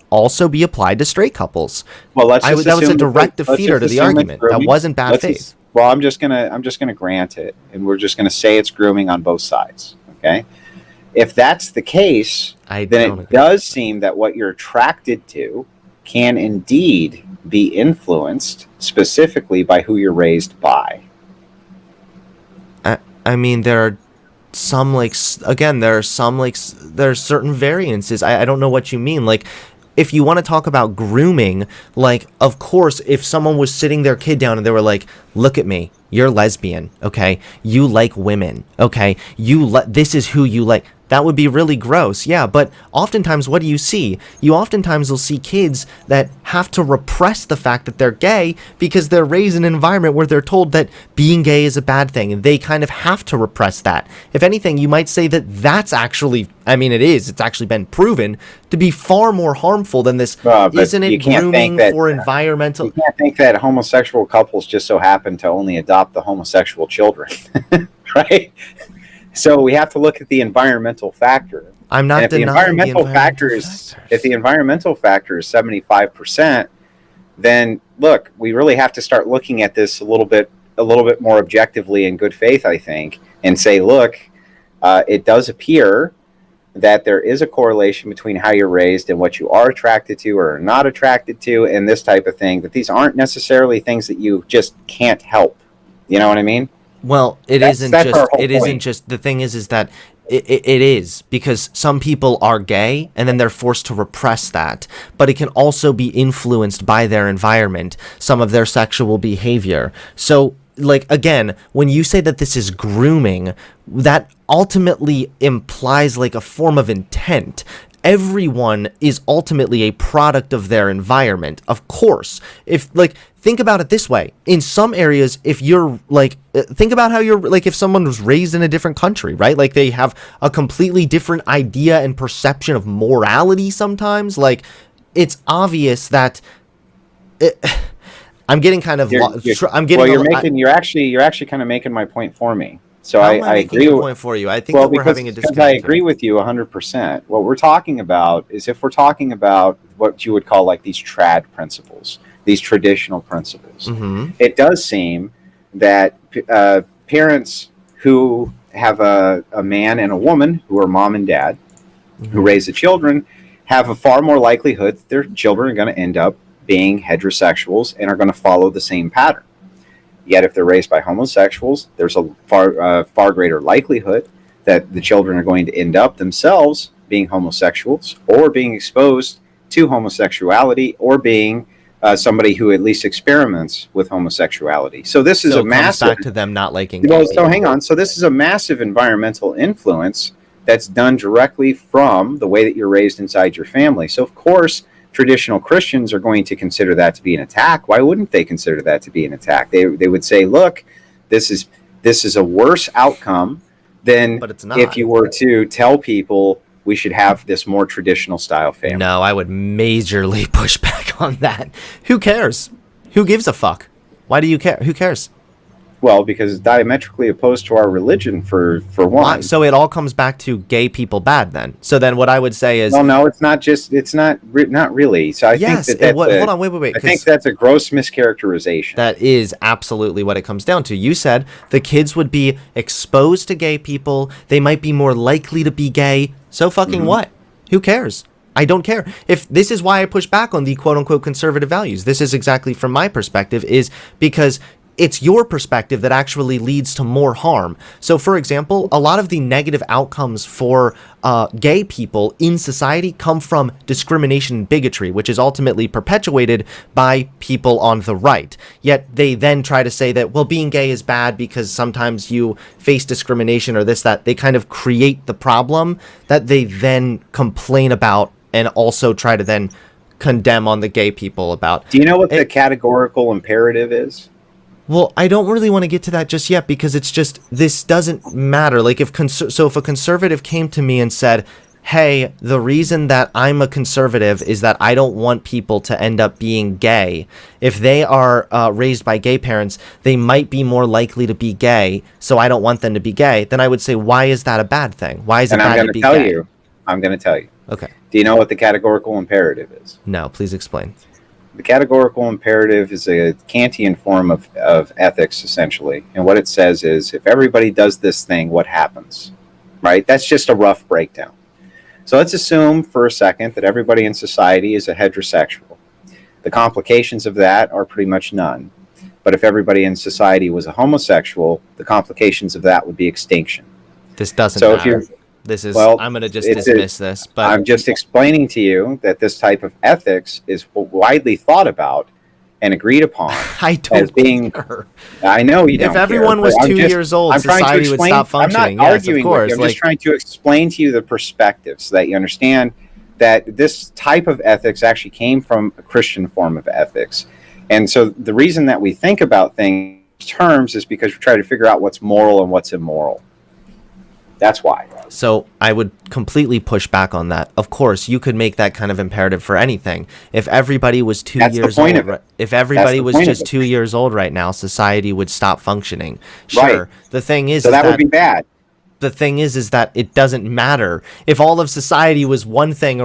also be applied to straight couples. Well, let's just that was a assume direct let's defeater to just the assume it's argument. That grooming. wasn't bad faith. Well, I'm just gonna grant it, and we're just gonna say it's grooming on both sides. Okay. If that's the case, then it does seem that what you're attracted to can indeed be influenced specifically by who you're raised by. I mean, there are some, like, again, there are certain variances. I don't know what you mean. Like, if you want to talk about grooming, like, of course, if someone was sitting their kid down and they were like, look at me, you're lesbian, okay? You like women, okay? This is who you like. That would be really gross, yeah, but oftentimes what do you see? You oftentimes will see kids that have to repress the fact that they're gay because they're raised in an environment where they're told that being gay is a bad thing, and they kind of have to repress that. If anything, you might say that that's actually, I mean, it's actually been proven to be far more harmful than this. Isn't it grooming for environmental? You can't think that homosexual couples just so happen to only adopt the homosexual children, right? So we have to look at the environmental factor. I'm not denying the environmental factors. If the environmental factor is 75%, then look, we really have to start looking at this a little bit more objectively in good faith, I think, and say, look, it does appear that there is a correlation between how you're raised and what you are attracted to or are not attracted to, and this type of thing, that these aren't necessarily things that you just can't help. You know what I mean? Well, it isn't just the thing is that it is, because some people are gay and then they're forced to repress that, but it can also be influenced by their environment, some of their sexual behavior. So, like, again, when you say that this is grooming, that ultimately implies like a form of intent. Everyone is ultimately a product of their environment, of course. If, like, think about it this way. In some areas, if you're like, think about how you're like, if someone was raised in a different country, right? Like, they have a completely different idea and perception of morality sometimes. Like, it's obvious that I'm getting kind of, you're actually kind of making my point for me. So I agree with point for you. I think that we're having a discussion. I agree with you 100%. What we're talking about is, if we're talking about what you would call like these trad principles, these traditional principles, it does seem that parents who have a man and a woman who are mom and dad, who raise the children, have a far more likelihood that their children are going to end up being heterosexuals and are going to follow the same pattern. Yet if they're raised by homosexuals, there's a far greater likelihood that the children are going to end up themselves being homosexuals, or being exposed to homosexuality, or being somebody who at least experiments with homosexuality. So this is So a it comes massive. back to them not liking gay Well, so people. hang on. So this is a massive environmental influence that's done directly from the way that you're raised inside your family. So of course, traditional Christians are going to consider that to be an attack. Why wouldn't they consider that to be an attack? They would say, look, this is a worse outcome than But it's not. if you were to tell people we should have this more traditional style family. No, I would majorly push back on that. Who cares? Who gives a fuck? Why do you care? Who cares? Well, because it's diametrically opposed to our religion, for one. Why? So it all comes back to gay people bad then. So then what I would say is... Well, no, it's not just, it's not really. So I think that's hold on, wait. I think that's a gross mischaracterization. That is absolutely what it comes down to. You said the kids would be exposed to gay people. They might be more likely to be gay. So fucking what? Who cares? I don't care. If this is why I push back on the quote unquote conservative values. This is exactly from my perspective, is because it's your perspective that actually leads to more harm. So, for example, a lot of the negative outcomes for gay people in society come from discrimination and bigotry, which is ultimately perpetuated by people on the right. Yet they then try to say that, well, being gay is bad because sometimes you face discrimination or this, that. They kind of create the problem that they then complain about and also try to then condemn on the gay people about. Do you know what the categorical imperative is? Well, I don't really want to get to that just yet because it's just, this doesn't matter. Like if a conservative came to me and said, hey, the reason that I'm a conservative is that I don't want people to end up being gay. If they are raised by gay parents, they might be more likely to be gay, so I don't want them to be gay. Then I would say, why is that a bad thing? Why is it bad to be gay? I'm going to tell you. Okay. Do you know what the categorical imperative is? No, please explain. The categorical imperative is a Kantian form of ethics, essentially. And what it says is, if everybody does this thing, what happens? Right? That's just a rough breakdown. So let's assume for a second that everybody in society is a heterosexual. The complications of that are pretty much none. But if everybody in society was a homosexual, the complications of that would be extinction. This doesn't so matter. If you're, This is, well, I'm going to just dismiss this. But I'm just explaining to you that this type of ethics is widely thought about and agreed upon I don't as being. care. I know you don't. If everyone was 2 years old, society would stop functioning. I'm not Yes, arguing of course. with you. I'm just trying to explain to you the perspective so that you understand that this type of ethics actually came from a Christian form of ethics. And so the reason that we think about things in terms is because we try to figure out what's moral and what's immoral. That's why. So I would completely push back on that. Of course, you could make that kind of imperative for anything. If everybody was 2 years old, if everybody was just 2 years old right now, society would stop functioning. Sure. Right. The thing is, so that would be bad. The thing is that it doesn't matter. If all of society was one thing,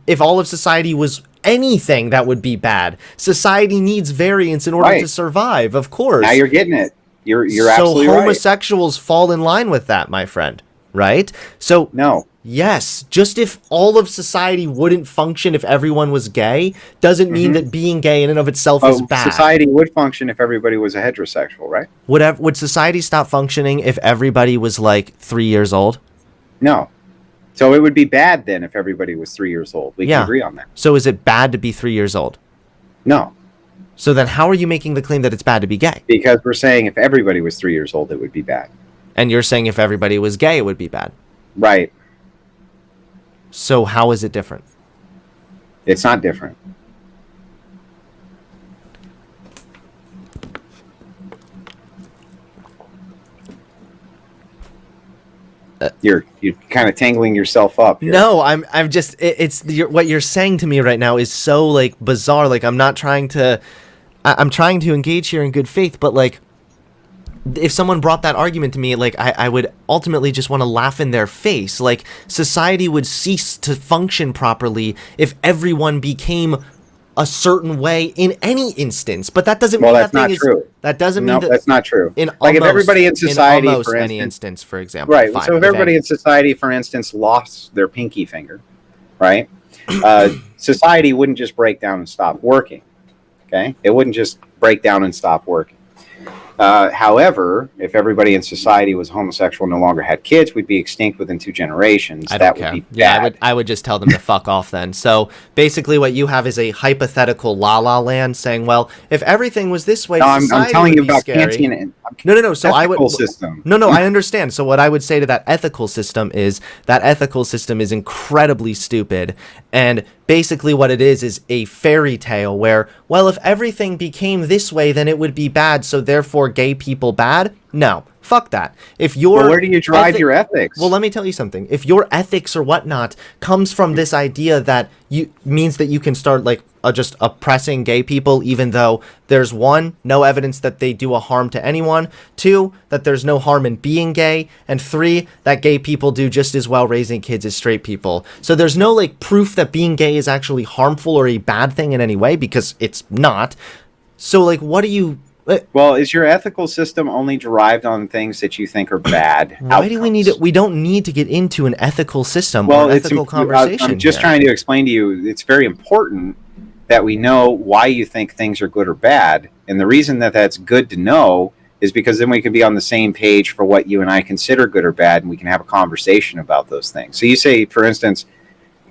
if all of society was anything, that would be bad. Society needs variance in order to survive, of course. Now you're getting it. You're absolutely right. So homosexuals fall in line with that, my friend, right? So no. Yes, just if all of society wouldn't function if everyone was gay, doesn't mean that being gay in and of itself is bad. Society would function if everybody was a heterosexual, right? Would society stop functioning if everybody was like 3 years old? No. So it would be bad then if everybody was 3 years old. We can agree on that. So is it bad to be 3 years old? No. So then how are you making the claim that it's bad to be gay? Because we're saying if everybody was 3 years old, it would be bad. And you're saying if everybody was gay, it would be bad. Right. So how is it different? It's not different. You're kind of tangling yourself up here. No, I'm just what you're saying to me right now is so like bizarre. Like I'm trying to engage here in good faith, but like if someone brought that argument to me, like I would ultimately just want to laugh in their face. Like society would cease to function properly if everyone became a certain way in any instance, but that doesn't mean that's not true. That doesn't mean that's not true. In like if everybody in society, in almost for any instance, for example, right? So if everybody in society, for instance, lost their pinky finger, right? Society wouldn't just break down and stop working. Okay, it wouldn't just break down and stop working. However, if everybody in society was homosexual and no longer had kids, we'd be extinct within 2 generations. I don't That would care. be Yeah, bad. I would just tell them to fuck off then. So basically what you have is a hypothetical la la land saying, well, if everything was this way, No, I'm society telling would you be about scary. Kantian No. So I would. ethical system. No, I understand. So what I would say to that ethical system is incredibly stupid. And basically what it is a fairy tale where, well, if everything became this way, then it would be bad. So therefore gay people bad? No, fuck that. If you're Well, where do you drive your ethics? well, let me tell you something. If your ethics or whatnot comes from this idea that means that you can start like just oppressing gay people, even though there's one, no evidence that they do a harm to anyone, two, that there's no harm in being gay, and three, that gay people do just as well raising kids as straight people. So there's no like proof that being gay is actually harmful or a bad thing in any way, because it's not. So like, what do you? Well, is your ethical system only derived on things that you think are bad? Why do we need it? We don't need to get into an ethical system or an ethical conversation. I'm just trying to explain to you, it's very important that we know why you think things are good or bad. And the reason that that's good to know is because then we can be on the same page for what you and I consider good or bad, and we can have a conversation about those things. So you say, for instance,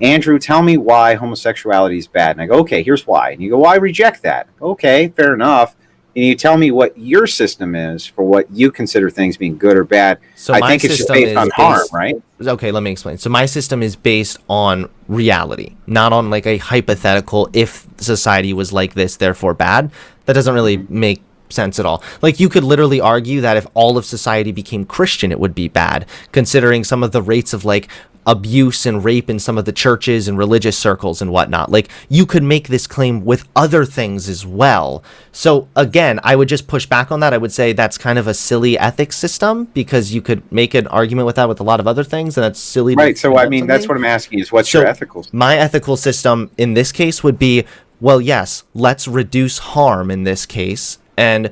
Andrew, tell me why homosexuality is bad. And I go, okay, here's why. And you go, well, I reject that. Okay, fair enough. And you tell me what your system is for what you consider things being good or bad. So I think it's just based on harm, right? Okay, let me explain. So my system is based on reality, not on like a hypothetical, if society was like this, therefore bad. That doesn't really make sense at all. Like, you could literally argue that if all of society became Christian, it would be bad, considering some of the rates of like abuse and rape in some of the churches and religious circles and whatnot. Like, you could make this claim with other things as well. So again, I would just push back on that. I would say that's kind of a silly ethics system, because you could make an argument with that with a lot of other things, and that's silly. Right. So I mean, that's what I'm asking is, what's your ethical system? My ethical system in this case would be, well, yes, let's reduce harm in this case, and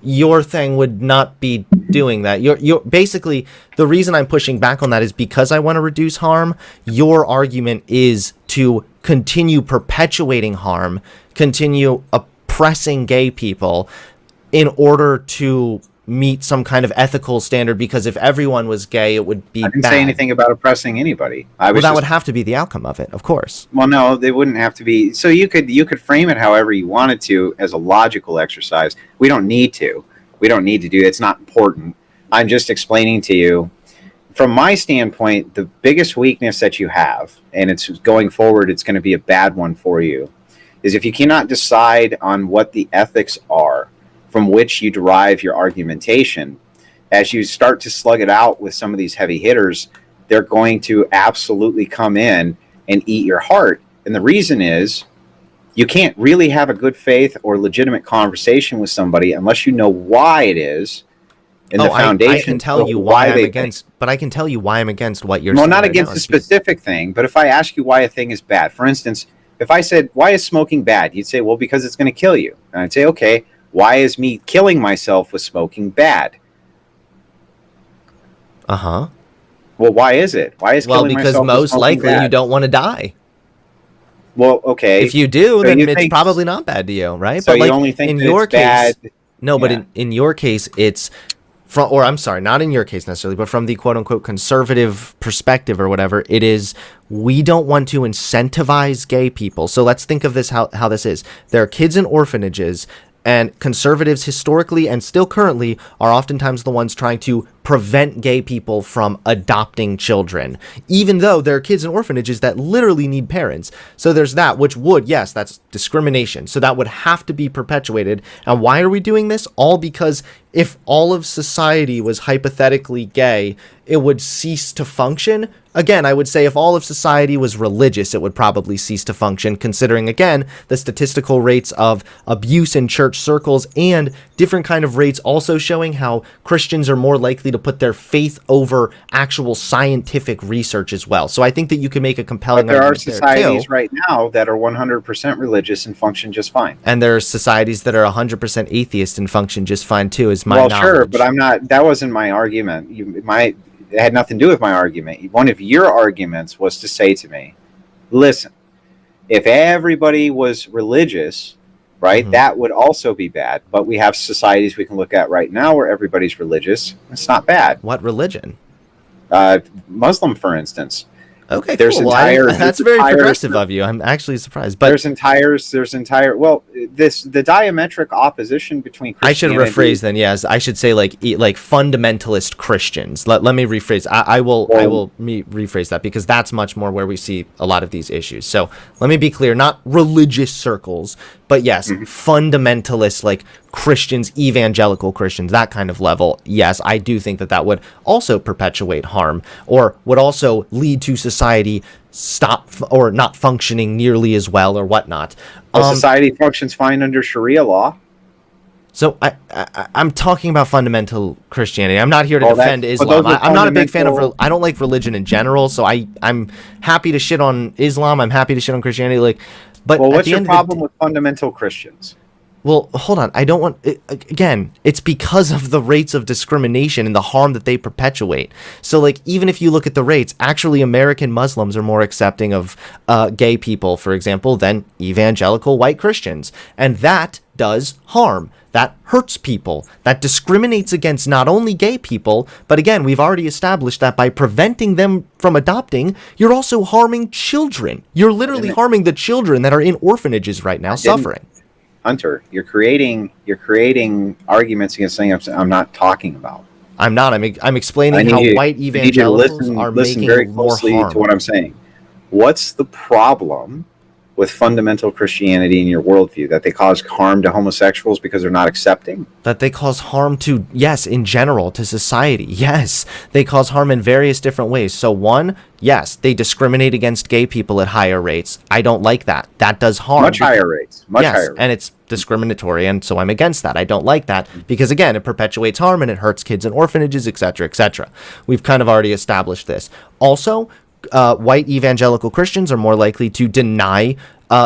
your thing would not be doing that. You're basically, the reason I'm pushing back on that is because I want to reduce harm. Your argument is to continue perpetuating harm, continue oppressing gay people in order to meet some kind of ethical standard, because if everyone was gay, it would be bad. I didn't say anything about oppressing anybody. Well, that would have to be the outcome of it, of course. Well, no, they wouldn't have to be. So you could frame it however you wanted to as a logical exercise. We don't need to. We don't need to do it. It's not important. I'm just explaining to you, from my standpoint, the biggest weakness that you have, and it's going forward, it's going to be a bad one for you, is if you cannot decide on what the ethics are from which you derive your argumentation. As you start to slug it out with some of these heavy hitters, they're going to absolutely come in and eat your heart. And the reason is, you can't really have a good faith or legitimate conversation with somebody unless you know why it is. And the foundation. I can tell you why I'm against, but I can tell you why I'm against what you're saying. Well, not against a specific thing, but if I ask you why a thing is bad, for instance, if I said, why is smoking bad? You'd say, well, because it's going to kill you. And I'd say, okay, why is me killing myself with smoking bad? Uh-huh. Well, why is it? Why is killing myself with smoking bad? Well, because most likely you don't want to die. Well, okay. If you do, then it's probably not bad to you, right? So but you only think in your case, bad. No, but in your case, it's from, or I'm sorry, not in your case necessarily, but from the quote unquote conservative perspective or whatever, it is, we don't want to incentivize gay people. So let's think of this, how this is. There are kids in orphanages, and conservatives historically and still currently are oftentimes the ones trying to prevent gay people from adopting children, even though there are kids in orphanages that literally need parents. So there's that, which would, yes, that's discrimination. So that would have to be perpetuated. And why are we doing this? All because if all of society was hypothetically gay, it would cease to function. Again, I would say if all of society was religious, it would probably cease to function, considering, again, the statistical rates of abuse in church circles and different kind of rates also showing how Christians are more likely to put their faith over actual scientific research as well. So I think that you can make a compelling argument there. But there are societies right now that are 100% religious and function just fine. And there are societies that are 100% atheist and function just fine too, is my knowledge. Well, sure, but I'm not, that wasn't my argument. It had nothing to do with my argument. One of your arguments was to say to me, listen, if everybody was religious, right? That would also be bad. But we have societies we can look at right now where everybody's religious. It's not bad. What religion? Muslim, for instance. Okay, There's cool. That's very progressive of you. I'm actually surprised. But there's entire. Well, the diametric opposition between Christianity. I should rephrase then. Yes, I should say like fundamentalist Christians. Let me rephrase. I will rephrase that, because that's much more where we see a lot of these issues. So let me be clear: not religious circles, but yes, fundamentalist, like Christians, evangelical Christians, that kind of level. Yes, I do think that would also perpetuate harm, or would also lead to society or not functioning nearly as well, or whatnot. Society functions fine under Sharia law. So I'm talking about fundamental Christianity. I'm not here to defend Islam. I'm not a big fan of. I don't like religion in general. So I'm happy to shit on Islam. I'm happy to shit on Christianity. But what's your problem with fundamental Christians? Well, hold on. I don't want... Again, it's because of the rates of discrimination and the harm that they perpetuate. So, even if you look at the rates, actually American Muslims are more accepting of gay people, for example, than evangelical white Christians. And that does harm. That hurts people. That discriminates against not only gay people, but again, we've already established that by preventing them from adopting, you're also harming children. You're literally harming the children that are in orphanages right now suffering. Hunter, you're creating arguments against something I'm not talking about. I'm not. I'm explaining how white evangelicals are making very more closely harm to what I'm saying. What's the problem with fundamental Christianity in your worldview? That they cause harm to homosexuals because they're not accepting? That they cause harm to, yes, in general, to society. Yes, they cause harm in various different ways. So one, yes, they discriminate against gay people at higher rates. I don't like that. That does harm. Much higher rates. And it's discriminatory, and so I'm against that. I don't like that because, again, it perpetuates harm and it hurts kids in orphanages, etc., etc. We've kind of already established this. Also, white evangelical Christians are more likely to deny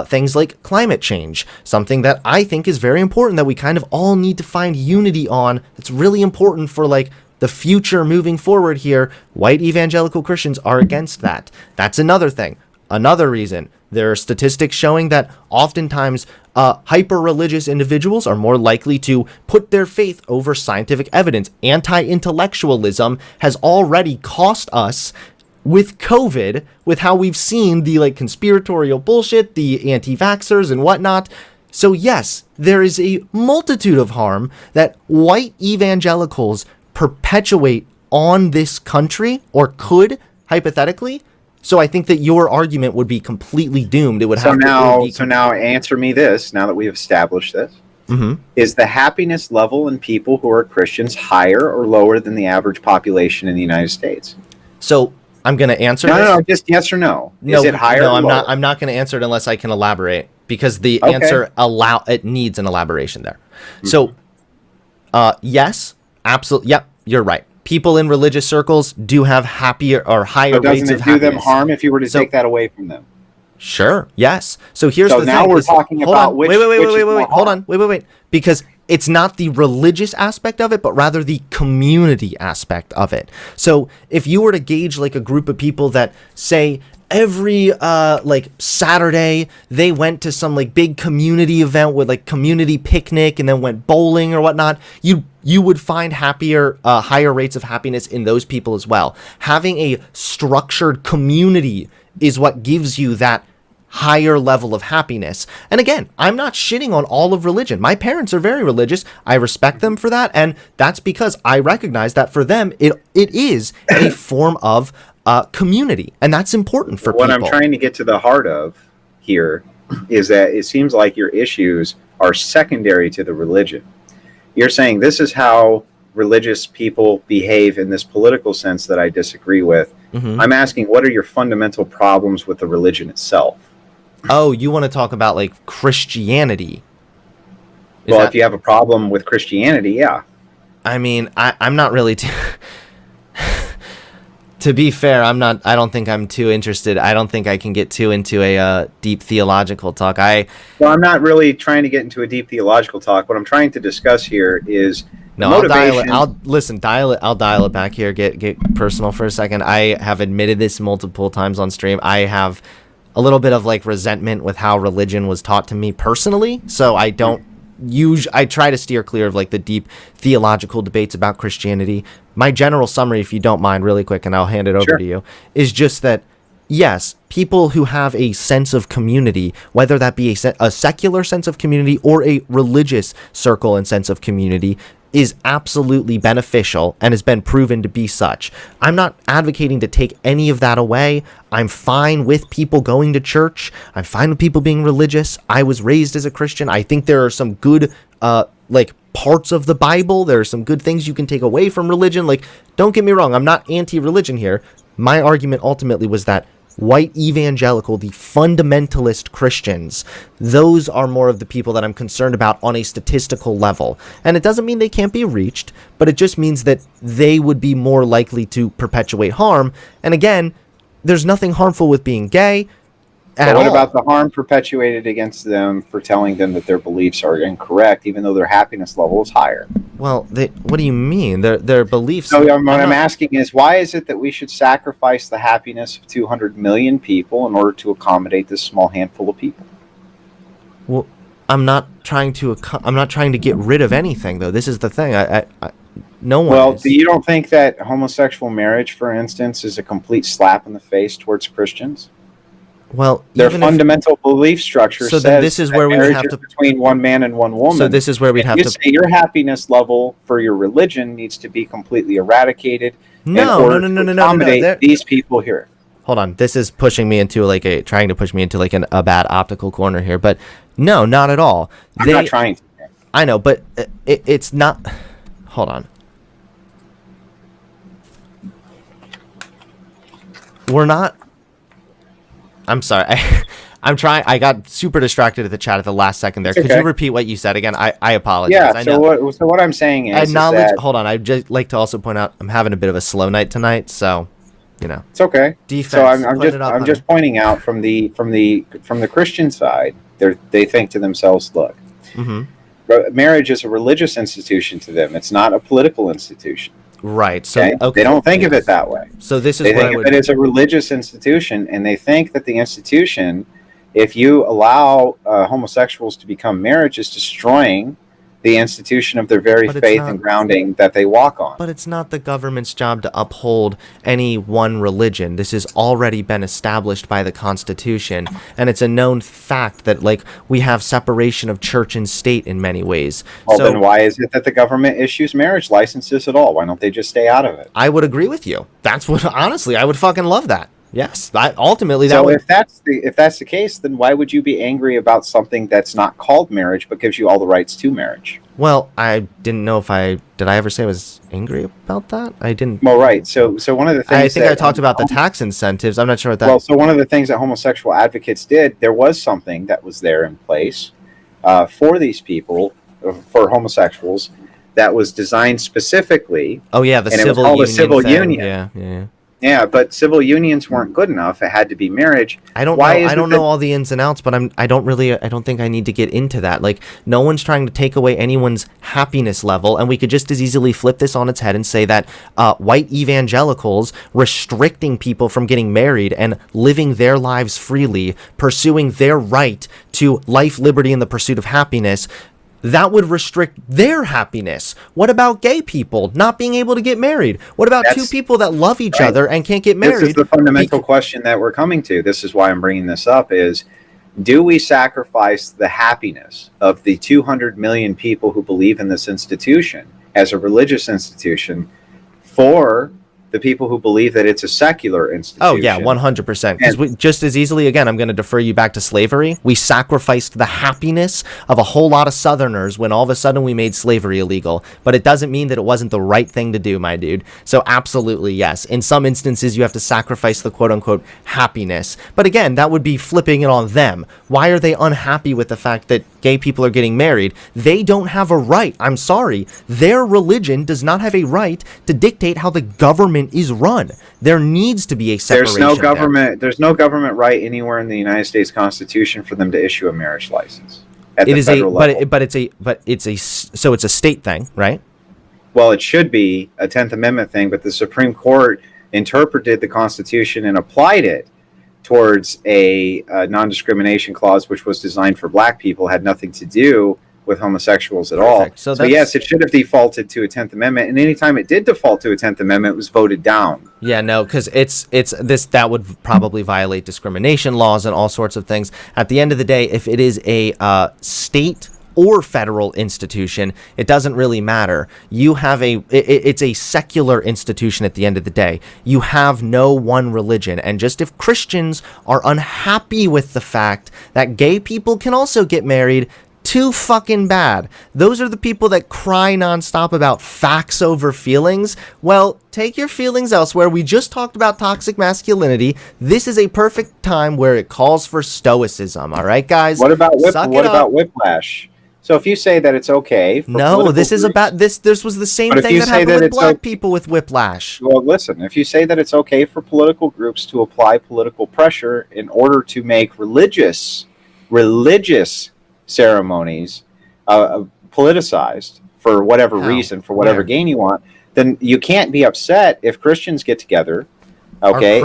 things like climate change, something that I think is very important, that we kind of all need to find unity on. It's really important for the future moving forward here. White evangelical Christians are against that. That's another thing. Another reason. There are statistics showing that oftentimes hyper-religious individuals are more likely to put their faith over scientific evidence. Anti-intellectualism has already cost us with COVID, with how we've seen the conspiratorial bullshit, the anti-vaxxers and whatnot. So yes, there is a multitude of harm that white evangelicals perpetuate on this country, or could, hypothetically. So I think that your argument would be completely doomed. It would have to. So now answer me this, now that we've established this. Is the happiness level in people who are Christians higher or lower than the average population in the United States? So I'm going to answer this. No, just yes or no. Is it higher or lower? I'm not going to answer it unless I can elaborate, because the answer it needs an elaboration there. So, yes, absolutely. Yep, you're right. People in religious circles do have happier or higher rates of happiness. Doesn't it do them harm if you were to take that away from them? Sure. Yes. So here's the thing. So now we're talking about which. Wait. Hold on. Wait. Because it's not the religious aspect of it, but rather the community aspect of it. So if you were to gauge a group of people that say every Saturday they went to some big community event with community picnic and then went bowling or whatnot, you would find higher rates of happiness in those people as well. Having a structured community is what gives you that higher level of happiness. And again, I'm not shitting on all of religion. My parents are very religious. I respect them for that, and that's because I recognize that for them it is a form of community, and that's important for people. What I'm trying to get to the heart of here is that it seems like your issues are secondary to the religion. You're saying this is how religious people behave in this political sense that I disagree with. I'm asking, what are your fundamental problems with the religion itself? Oh, you want to talk about Christianity? If you have a problem with Christianity, yeah. I mean, I'm not really to be fair, I don't think I'm too interested. I don't think I can get too into a deep theological talk. Well, I'm not really trying to get into a deep theological talk. What I'm trying to discuss here is motivation. I'll dial it back here. Get personal for a second. I have admitted this multiple times on stream. I have a little bit of like resentment with how religion was taught to me personally. So I try to steer clear of like the deep theological debates about Christianity. My general summary, if you don't mind, really quick, and I'll hand it over Sure. to you, is just that yes, people who have a sense of community, whether that be a secular sense of community or a religious circle and sense of community, is absolutely beneficial and has been proven to be such. I'm not advocating to take any of that away. I'm fine with people going to church. I'm fine with people being religious. I was raised as a Christian. I think there are some good, parts of the Bible. There are some good things you can take away from religion. Like, don't get me wrong. I'm not anti-religion here. My argument ultimately was that white evangelical, the fundamentalist Christians, those are more of the people that I'm concerned about on a statistical level. And it doesn't mean they can't be reached, but it just means that they would be more likely to perpetuate harm. And again, there's nothing harmful with being gay at But what all. about the harm perpetuated against them for telling them that their beliefs are incorrect, even though their happiness level is higher? Well, what do you mean? Their beliefs... So what I'm asking is, why is it that we should sacrifice the happiness of 200 million people in order to accommodate this small handful of people? Well, I'm not trying to get rid of anything, though. This is the thing. No one Well, is. you don't think that homosexual marriage, for instance, is a complete slap in the face towards Christians? Well, Their even if, fundamental belief structure So says then this is that where we would marriage have is to- between one man and one woman. so this is where we'd have You to. say your happiness level for your religion needs to be completely eradicated in No. order to accommodate these people here. Hold on. This is pushing me into trying to push me into a bad optical corner here, but no, not at all. I'm not trying to. I know, but it's not. Hold on. We're not. I'm sorry. I'm trying. I got super distracted at the chat at the last second there. It's Could okay. you repeat what you said again? I apologize. Yeah. I know. What I'm saying is that Hold on. I'd just like to also point out I'm having a bit of a slow night tonight, so it's okay. Defense. So I'm put it up, I'm honey. just pointing out from the Christian side, they think to themselves, look, marriage is a religious institution to them. It's not a political institution. Right. So Okay? They don't think of it that way. So this is They what I think would. of it as a religious institution, and they think that the institution, if you allow homosexuals to become marriage, is destroying the institution of their very But it's faith not- and grounding that they walk on. But it's not the government's job to uphold any one religion. This has already been established by the Constitution, and it's a known fact that we have separation of church and state in many ways. Well, so then why is it that the government issues marriage licenses at all? Why don't they just stay out of it? I would agree with you. That's what honestly I would fucking love that. Yes, ultimately that So would. if that's the case, then why would you be angry about something that's not called marriage but gives you all the rights to marriage? Well, I didn't know if did I ever say I was angry about that? I didn't. Well, right. So one of the things I think I talked about the tax incentives. I'm not sure what that. Well, so one of the things that homosexual advocates did, there was something that was there in place for these people, for homosexuals, that was designed specifically. Oh yeah, the and it was civil called a union civil thing. union. Yeah. Yeah, but civil unions weren't good enough. It had to be marriage. I don't know all the ins and outs, but I don't think I need to get into that. No one's trying to take away anyone's happiness level, and we could just as easily flip this on its head and say that white evangelicals restricting people from getting married and living their lives freely, pursuing their right to life, liberty, and the pursuit of happiness, that would restrict their happiness. What about gay people not being able to get married? What about two people that love each other and can't get married? This is the fundamental question that we're coming to. This is why I'm bringing this up is, do we sacrifice the happiness of the 200 million people who believe in this institution as a religious institution for the people who believe that it's a secular institution? Oh yeah, 100%. Because just as easily, again, I'm going to defer you back to slavery. We sacrificed the happiness of a whole lot of Southerners when all of a sudden we made slavery illegal. But it doesn't mean that it wasn't the right thing to do, my dude. So absolutely, yes. In some instances, you have to sacrifice the quote-unquote happiness. But again, that would be flipping it on them. Why are they unhappy with the fact that gay people are getting married? They don't have a right. I'm sorry. Their religion does not have a right to dictate how the government is run. There needs to be a separation. There's no government right anywhere in the United States Constitution for them to issue a marriage license. So it's a state thing, right? Well, it should be a 10th Amendment thing, but the Supreme Court interpreted the Constitution and applied it towards a non-discrimination clause, which was designed for black people, had nothing to do with homosexuals at all. Perfect. So yes, it should have defaulted to a 10th Amendment, and anytime it did default to a 10th Amendment, it was voted down. Yeah, no, because it's this that would probably violate discrimination laws and all sorts of things. At the end of the day, if it is a state or federal institution, it doesn't really matter. You have it's a secular institution at the end of the day. You have no one religion. And just if Christians are unhappy with the fact that gay people can also get married, too fucking bad. Those are the people that cry nonstop about facts over feelings. Well, take your feelings elsewhere. We just talked about toxic masculinity. This is a perfect time where it calls for stoicism. All right, guys? What about whiplash? So if you say that it's okay for no, this is about this was the same thing that happened with black people with whiplash. Well, listen, if you say that it's okay for political groups to apply political pressure in order to make religious ceremonies politicized for whatever reason, for whatever gain you want, then you can't be upset if Christians get together, okay,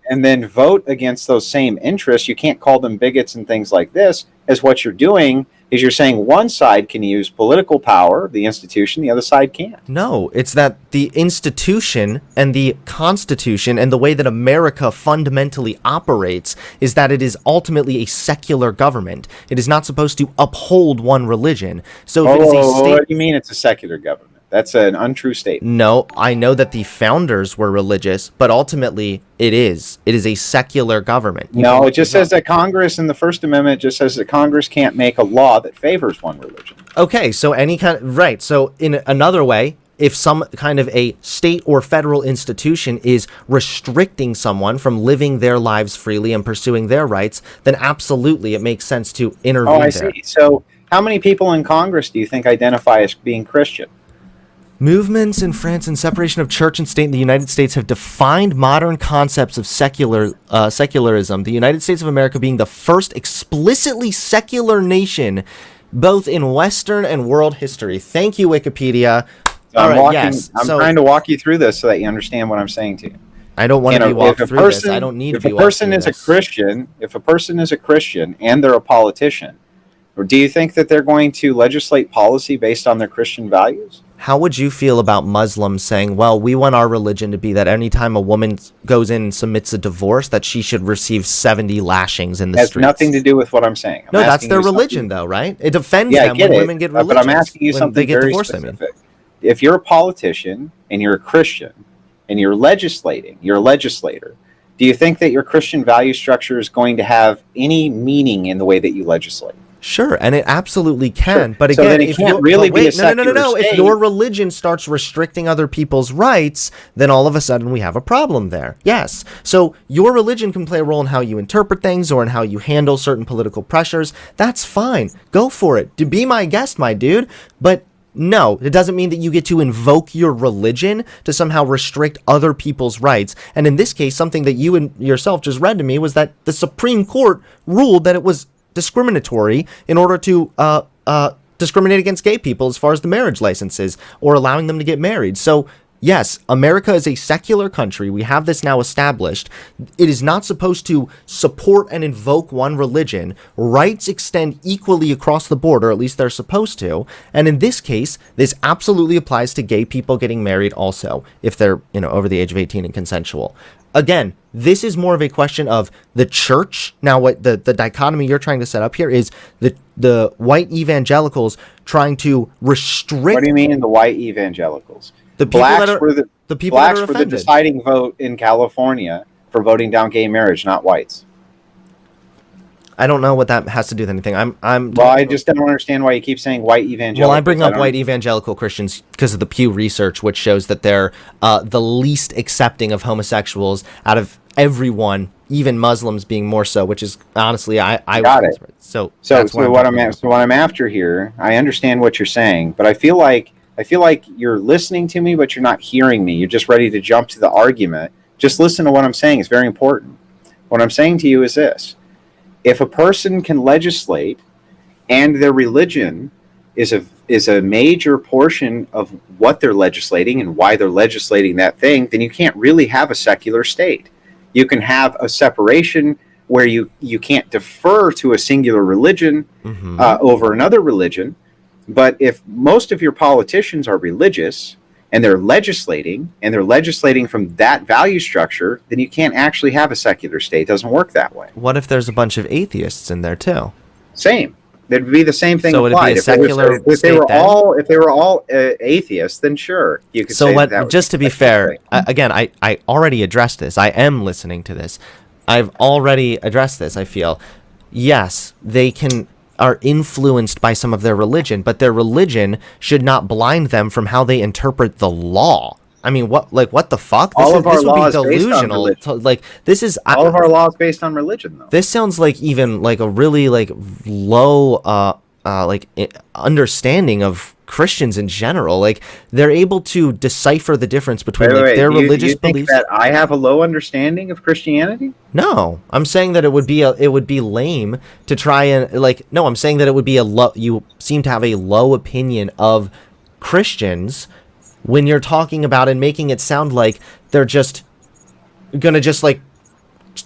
and then vote against those same interests. You can't call them bigots and things like this, as what you're doing is you're saying one side can use political power, the institution, the other side can't. No, it's that the institution and the Constitution and the way that America fundamentally operates is that it is ultimately a secular government. It is not supposed to uphold one religion. So if it is a state... What do you mean it's a secular government? That's an untrue statement. No, I know that the founders were religious, but ultimately it is a secular government. No, it just says that Congress in the First Amendment just says that Congress can't make a law that favors one religion. Okay, so any kind of, right. So in another way, if some kind of a state or federal institution is restricting someone from living their lives freely and pursuing their rights, then absolutely it makes sense to intervene there. Oh, I see. So how many people in Congress do you think identify as being Christian? Movements in France and separation of church and state in the United States have defined modern concepts of secularism, the United States of America being the first explicitly secular nation, both in Western and world history. Thank you, Wikipedia. I'm trying to walk you through this so that you understand what I'm saying to you. I don't want to be walked through this. I don't need to be walked through this. If a person is a Christian and they're a politician, or do you think that they're going to legislate policy based on their Christian values? How would you feel about Muslims saying, well, we want our religion to be that anytime a woman goes in and submits a divorce, that she should receive 70 lashings in the streets? It has nothing to do with what I'm saying. No, that's their religion, though, right? It defends them when women get religious. But I'm asking you something very specific. If you're a politician and you're a Christian and you're legislating, you're a legislator, do you think that your Christian value structure is going to have any meaning in the way that you legislate? Sure, and it absolutely can. Sure. But again, so then it can't really be a secular state. If your religion starts restricting other people's rights, then all of a sudden we have a problem there. Yes. So your religion can play a role in how you interpret things or in how you handle certain political pressures. That's fine. Go for it. To be my guest, my dude. But no, it doesn't mean that you get to invoke your religion to somehow restrict other people's rights. And in this case, something that you and yourself just read to me was that the Supreme Court ruled that it was discriminatory in order to discriminate against gay people as far as the marriage licenses or allowing them to get married. So yes, America is a secular country. We have this now established. It is not supposed to support and invoke one religion. Rights extend equally across the board, or at least they're supposed to. And in this case, this absolutely applies to gay people getting married also, if they're, over the age of 18 and consensual. Again, this is more of a question of the church. Now, what the dichotomy you're trying to set up here is the white evangelicals trying to restrict. What do you mean the white evangelicals? The people blacks that are were the people blacks that are were the deciding vote in California for voting down gay marriage, not whites. I don't know what that has to do with anything. I just don't understand why you keep saying white evangelicals. Well, I bring up white evangelical Christians because of the Pew Research, which shows that they're the least accepting of homosexuals out of everyone, even Muslims being more so. Which is honestly, I got it. So what I'm after here, I understand what you're saying, but I feel like you're listening to me, but you're not hearing me. You're just ready to jump to the argument. Just listen to what I'm saying. It's very important. What I'm saying to you is this. If a person can legislate and their religion is a major portion of what they're legislating and why they're legislating that thing, then you can't really have a secular state. You can have a separation where you can't defer to a singular religion over another religion. But if most of your politicians are religious and they're legislating from that value structure, then you can't actually have a secular state. It doesn't work that way. What if there's a bunch of atheists in there too? Same. It'd be the same thing. So would it be a secular if they were state all atheists, then sure, you could. So say what? that Just to be fair, again, I already addressed this. I am listening to this. I've already addressed this. I feel, yes, they are influenced by some of their religion, but their religion should not blind them from how they interpret the law. I mean, what the fuck? This would be delusional. This is all of our laws based on religion, though. This sounds like even like a really low understanding of Christians in general. Like, they're able to decipher the difference between their religious beliefs. That I have a low understanding of Christianity? No, I'm saying that it would be lame to try and no, I'm saying that it would be you seem to have a low opinion of Christians when you're talking about and making it sound like they're just gonna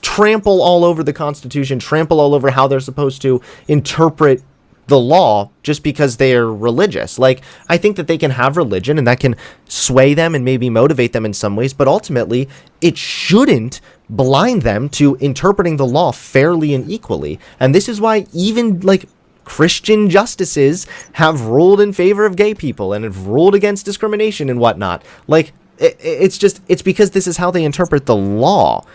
trample all over the Constitution, trample all over how they're supposed to interpret the law just because they are religious. Like, I think that they can have religion and that can sway them and maybe motivate them in some ways, but ultimately it shouldn't blind them to interpreting the law fairly and equally. And this is why even Christian justices have ruled in favor of gay people and have ruled against discrimination and whatnot. It's because this is how they interpret the law.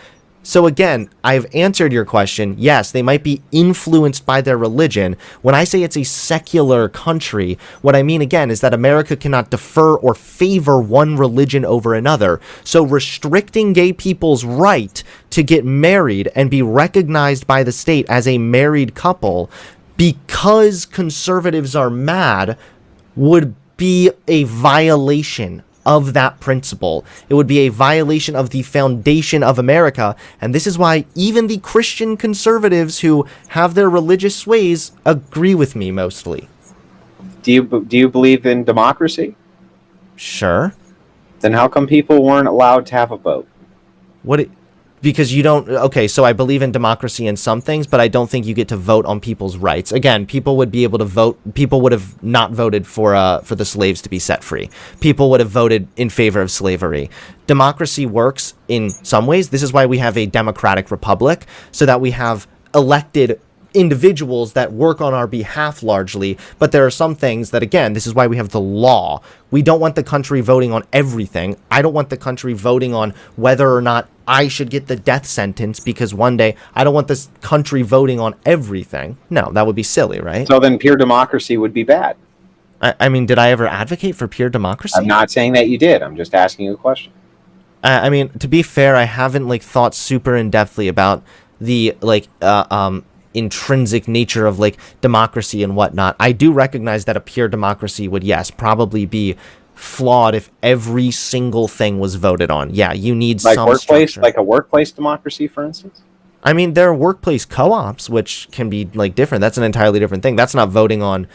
So again, I've answered your question. Yes, they might be influenced by their religion. When I say it's a secular country, what I mean again is that America cannot defer or favor one religion over another. So restricting gay people's right to get married and be recognized by the state as a married couple because conservatives are mad would be a violation of that principle. It would be a violation of the foundation of America, and this is why even the Christian conservatives who have their religious sways agree with me mostly. Do you believe in democracy? Sure. Then how come people weren't allowed to have a vote? Because you don't. Okay, so I believe in democracy in some things, but I don't think you get to vote on people's rights. Again, people would be able to vote. People would have not voted for the slaves to be set free. People would have voted in favor of slavery. Democracy works in some ways. This is why we have a democratic republic, so that we have elected individuals that work on our behalf largely, but there are some things that, again, this is why we have the law. We don't want the country voting on everything. I don't want the country voting on whether or not I should get the death sentence because one day I don't want this country voting on everything. No, that would be silly, right? So then pure democracy would be bad. I mean, did I ever advocate for pure democracy? I'm not saying that you did. I'm just asking you a question. I mean, to be fair, I haven't thought super in-depthly about the intrinsic nature of democracy and whatnot. I do recognize that a pure democracy would, yes, probably be flawed if every single thing was voted on. Yeah, you need some workplace structure. Like a workplace democracy, for instance. I mean, there are workplace co-ops which can be different. That's an entirely different thing. That's not voting on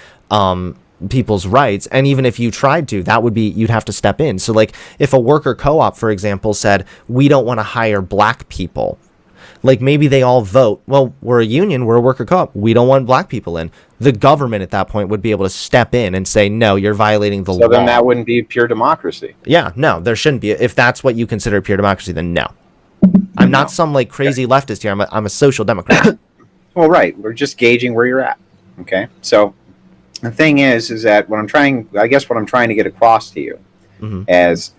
people's rights, and even if you tried to, that would be, you'd have to step in. So if a worker co-op, for example, said we don't want to hire black people, maybe they all vote, well, we're a union, we're a worker co-op, we don't want black people in. The government at that point would be able to step in and say, no, you're violating the law. So then that wouldn't be pure democracy. Yeah, no, there shouldn't be. If that's what you consider pure democracy, then no. I'm not some crazy leftist here. I'm a social democrat. Well, right. We're just gauging where you're at. Okay. So the thing is that what I'm trying to get across to you, and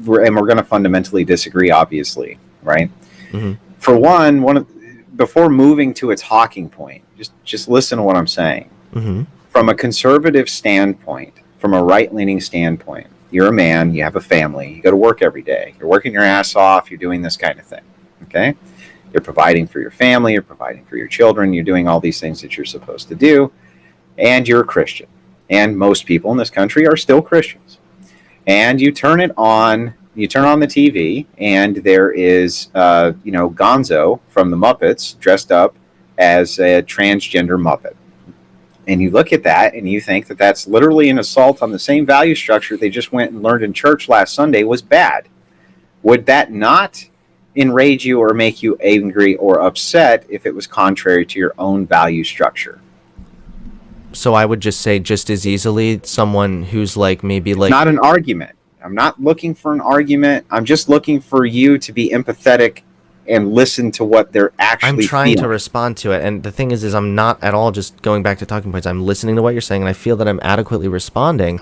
we're going to fundamentally disagree, obviously, right? Mm-hmm. For before moving to its hawking point, just listen to what I'm saying. Mm-hmm. From a conservative standpoint, from a right-leaning standpoint, you're a man, you have a family, you go to work every day, you're working your ass off, you're doing this kind of thing, okay? You're providing for your family, you're providing for your children, you're doing all these things that you're supposed to do, and you're a Christian. And most people in this country are still Christians. And you turn on the TV, and there is, Gonzo from the Muppets dressed up as a transgender Muppet. And you look at that, and you think that that's literally an assault on the same value structure they just went and learned in church last Sunday was bad. Would that not enrage you or make you angry or upset if it was contrary to your own value structure. So I would just say just as easily someone who's like maybe It's like not an argument. I'm not looking for an argument. I'm just looking for you to be empathetic and listen to what they're actually I'm trying feeling. to respond to it, and the thing is I'm not at all just going back to talking points. I'm listening to what you're saying, and I feel that I'm adequately responding.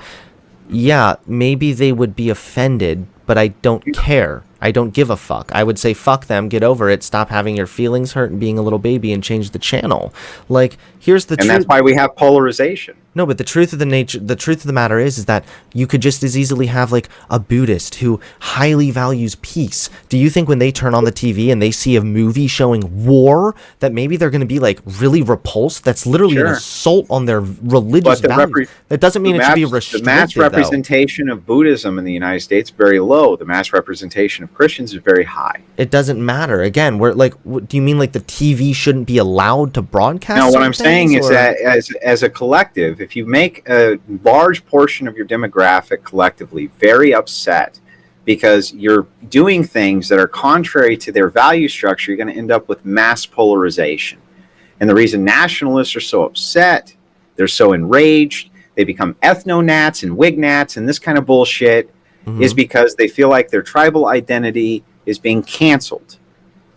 Yeah, maybe they would be offended, but I don't care. I don't give a fuck. I would say fuck them, get over it, stop having your feelings hurt and being a little baby, and change the channel. Like, here's the truth. And that's why we have polarization. No, but the truth of the matter is that you could just as easily have like a Buddhist who highly values peace. Do you think when they turn on the TV and they see a movie showing war that maybe they're going to be like really repulsed? That's literally an assault on their religious values. That doesn't mean it should be restricted. The mass representation of Buddhism in the United States is very low. The mass representation of Christians is very high. It doesn't matter. Again, we're like, do you mean like the TV shouldn't be allowed to broadcast? No, what I'm saying is that as a collective, if you make a large portion of your demographic collectively very upset because you're doing things that are contrary to their value structure, you're going to end up with mass polarization. And the reason nationalists are so upset, they're so enraged, they become ethno-nats and wig-nats and this kind of bullshit, is because they feel like their tribal identity is being canceled.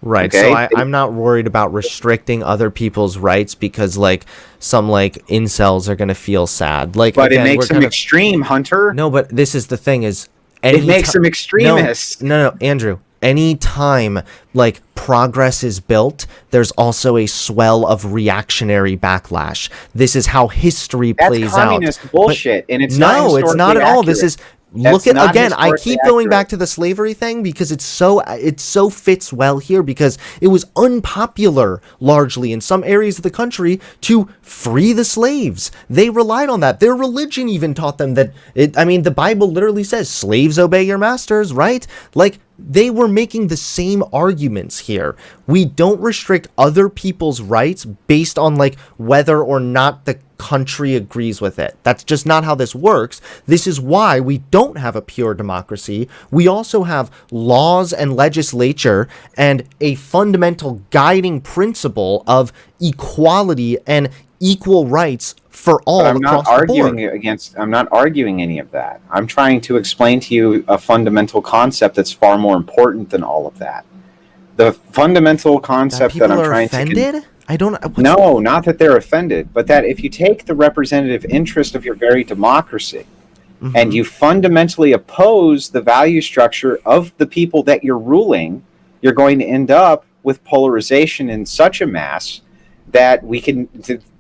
Right. Okay? So I'm not worried about restricting other people's rights because like some like incels are going to feel sad. Like, but again, it makes them extreme, Hunter. No, but this is the thing is it makes them extremists. No, Andrew. Anytime like progress is built, there's also a swell of reactionary backlash. This is how history plays out. That's communist bullshit, and it's not at all. This is look at again. I keep going back to the slavery thing because it so fits well here because it was unpopular largely in some areas of the country to free the slaves. They relied on that. Their religion even taught them that. The Bible literally says slaves obey your masters, right? Like they were making the same arguments here. We don't restrict other people's rights based on like whether or not the country agrees with it. That's just not how this works. This is why we don't have a pure democracy. We also have laws and legislature and a fundamental guiding principle of equality and equal rights for all across the board. I'm not arguing any of that. I'm trying to explain to you a fundamental concept that's far more important than all of that. The fundamental concept that I'm trying to... No, not that they're offended, but that if you take the representative interest of your very democracy and you fundamentally oppose the value structure of the people that you're ruling, you're going to end up with polarization in such a mass that we can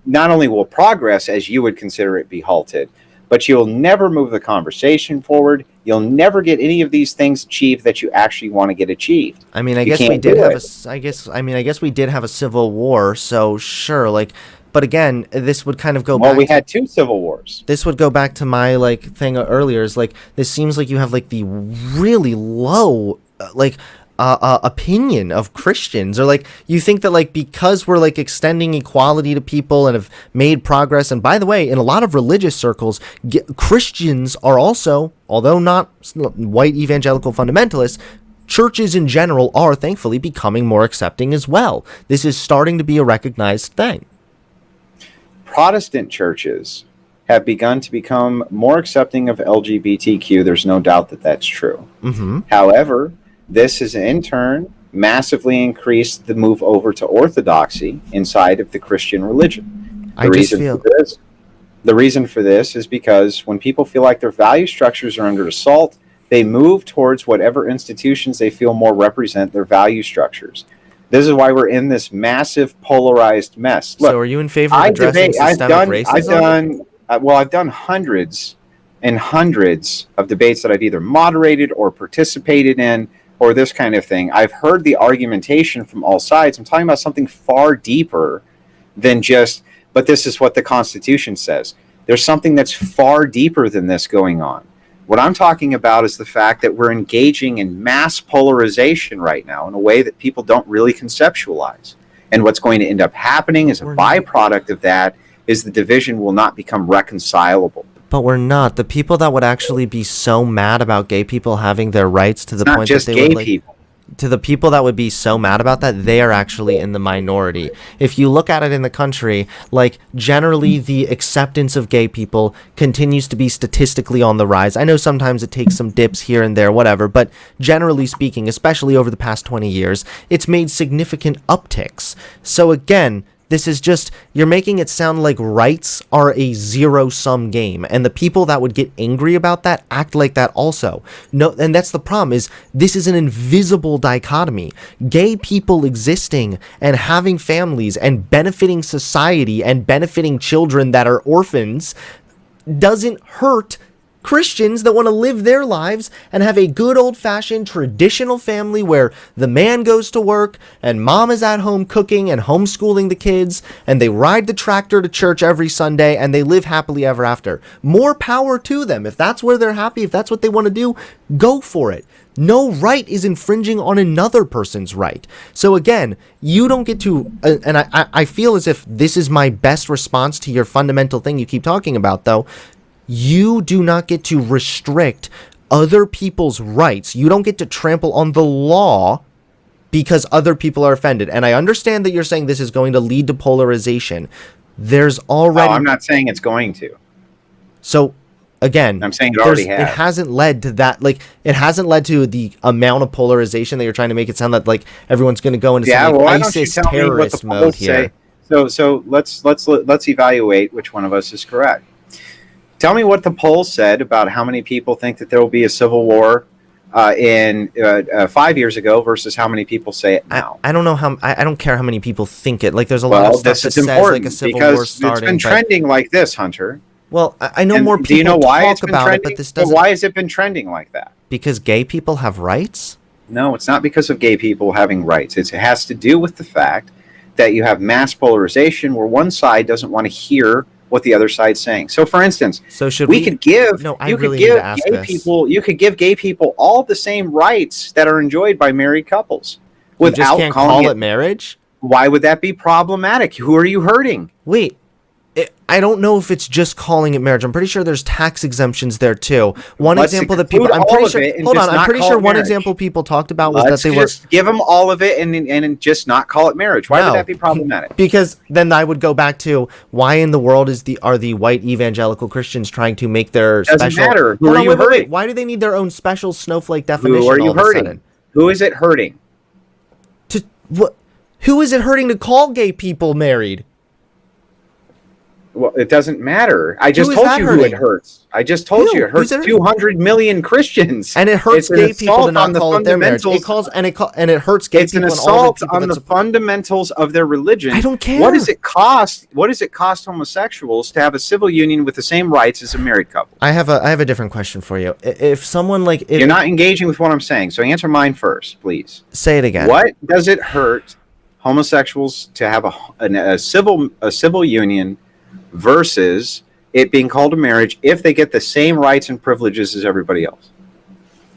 not only will progress as you would consider it be halted, but you'll never move the conversation forward. You'll never get any of these things achieved that you actually want to get achieved. I guess we did have a civil war, so sure, like, but again, this would kind of go back. Well, we had two civil wars. This would go back to my like thing earlier. Is like this seems like you have like the really low opinion of Christians, or like you think that like because we're like extending equality to people and have made progress, and by the way, in a lot of religious circles, Christians are also, although not white evangelical fundamentalists, churches in general are thankfully becoming more accepting as well. This is starting to be a recognized thing. Protestant churches have begun to become more accepting of LGBTQ. There's no doubt that that's true. However, this has in turn massively increased the move over to orthodoxy inside of the Christian religion. The reason for this is because when people feel like their value structures are under assault, they move towards whatever institutions they feel more represent their value structures. This is why we're in this massive polarized mess. Look, so are you in favor of addressing systemic racism? I've done hundreds and hundreds of debates that I've either moderated or participated in, or this kind of thing. I've heard the argumentation from all sides. I'm talking about something far deeper than just, but this is what the Constitution says. There's something that's far deeper than this going on. What I'm talking about is the fact that we're engaging in mass polarization right now in a way that people don't really conceptualize. And what's going to end up happening as a byproduct of that is the division will not become reconcilable. But we're not. The people that would actually be so mad about gay people having their rights to the point that they would like... people. to the people that would be so mad about that, they are actually in the minority. If you look at it in the country, like, generally the acceptance of gay people continues to be statistically on the rise. I know sometimes it takes some dips here and there, whatever, but generally speaking, especially over the past 20 years, it's made significant upticks. So again, this is just, you're making it sound like rights are a zero-sum game, and the people that would get angry about that act like that also. No, and that's the problem, is this is an invisible dichotomy. Gay people existing and having families and benefiting society and benefiting children that are orphans doesn't hurt Christians that want to live their lives and have a good old-fashioned traditional family where the man goes to work and mom is at home cooking and homeschooling the kids, and they ride the tractor to church every Sunday, and they live happily ever after. More power to them. If that's where they're happy, if that's what they want to do, go for it. No right is infringing on another person's right. So again, you don't get to, and I feel as if this is my best response to your fundamental thing you keep talking about, though. You do not get to restrict other people's rights. You don't get to trample on the law because other people are offended. And I understand that you're saying this is going to lead to polarization. There's already... No, I'm not saying it's going to. So, again... I'm saying it already has. It hasn't led to that. Like, it hasn't led to the amount of polarization that you're trying to make it sound that, like, everyone's going to go into some, like, ISIS terrorist mode here. So let's evaluate which one of us is correct. Tell me what the polls said about how many people think that there will be a civil war in 5 years ago versus how many people say it now. I don't know how. I don't care how many people think it. Like, there's a lot of stuff that says like a civil war starting. It's been trending like this, Hunter. Well, I know more people do you know why talk it's been about trending? it, but this doesn't. Why has it been trending like that? Because gay people have rights? No, it's not because of gay people having rights. It has to do with the fact that you have mass polarization where one side doesn't want to hear what the other side's saying. So, for instance, you could give gay people all the same rights that are enjoyed by married couples without you just can't call it marriage. Why would that be problematic? Who are you hurting? Wait, I don't know if it's just calling it marriage. I'm pretty sure there's tax exemptions there too. One example that people, I'm pretty sure one example people talked about was that they were give them all of it and just not call it marriage. Why would that be problematic? Because then I would go back to why in the world are the white evangelical Christians trying to make their doesn't special? Matter. Who are you hurting? Why do they need their own special snowflake definition? Who are you hurting? Who is it hurting? Who is it hurting to call gay people married? Well, it doesn't matter. I just told you who it hurts. I just told you it hurts 200 million Christians, and it hurts gay people to not call it their marriage. It hurts gay people. It's an assault on the fundamentals of their religion. I don't care. What does it cost? What does it cost homosexuals to have a civil union with the same rights as a married couple? I have a different question for you. If someone you're not engaging with what I'm saying, so answer mine first, please. Say it again. What does it hurt homosexuals to have a civil union versus it being called a marriage if they get the same rights and privileges as everybody else?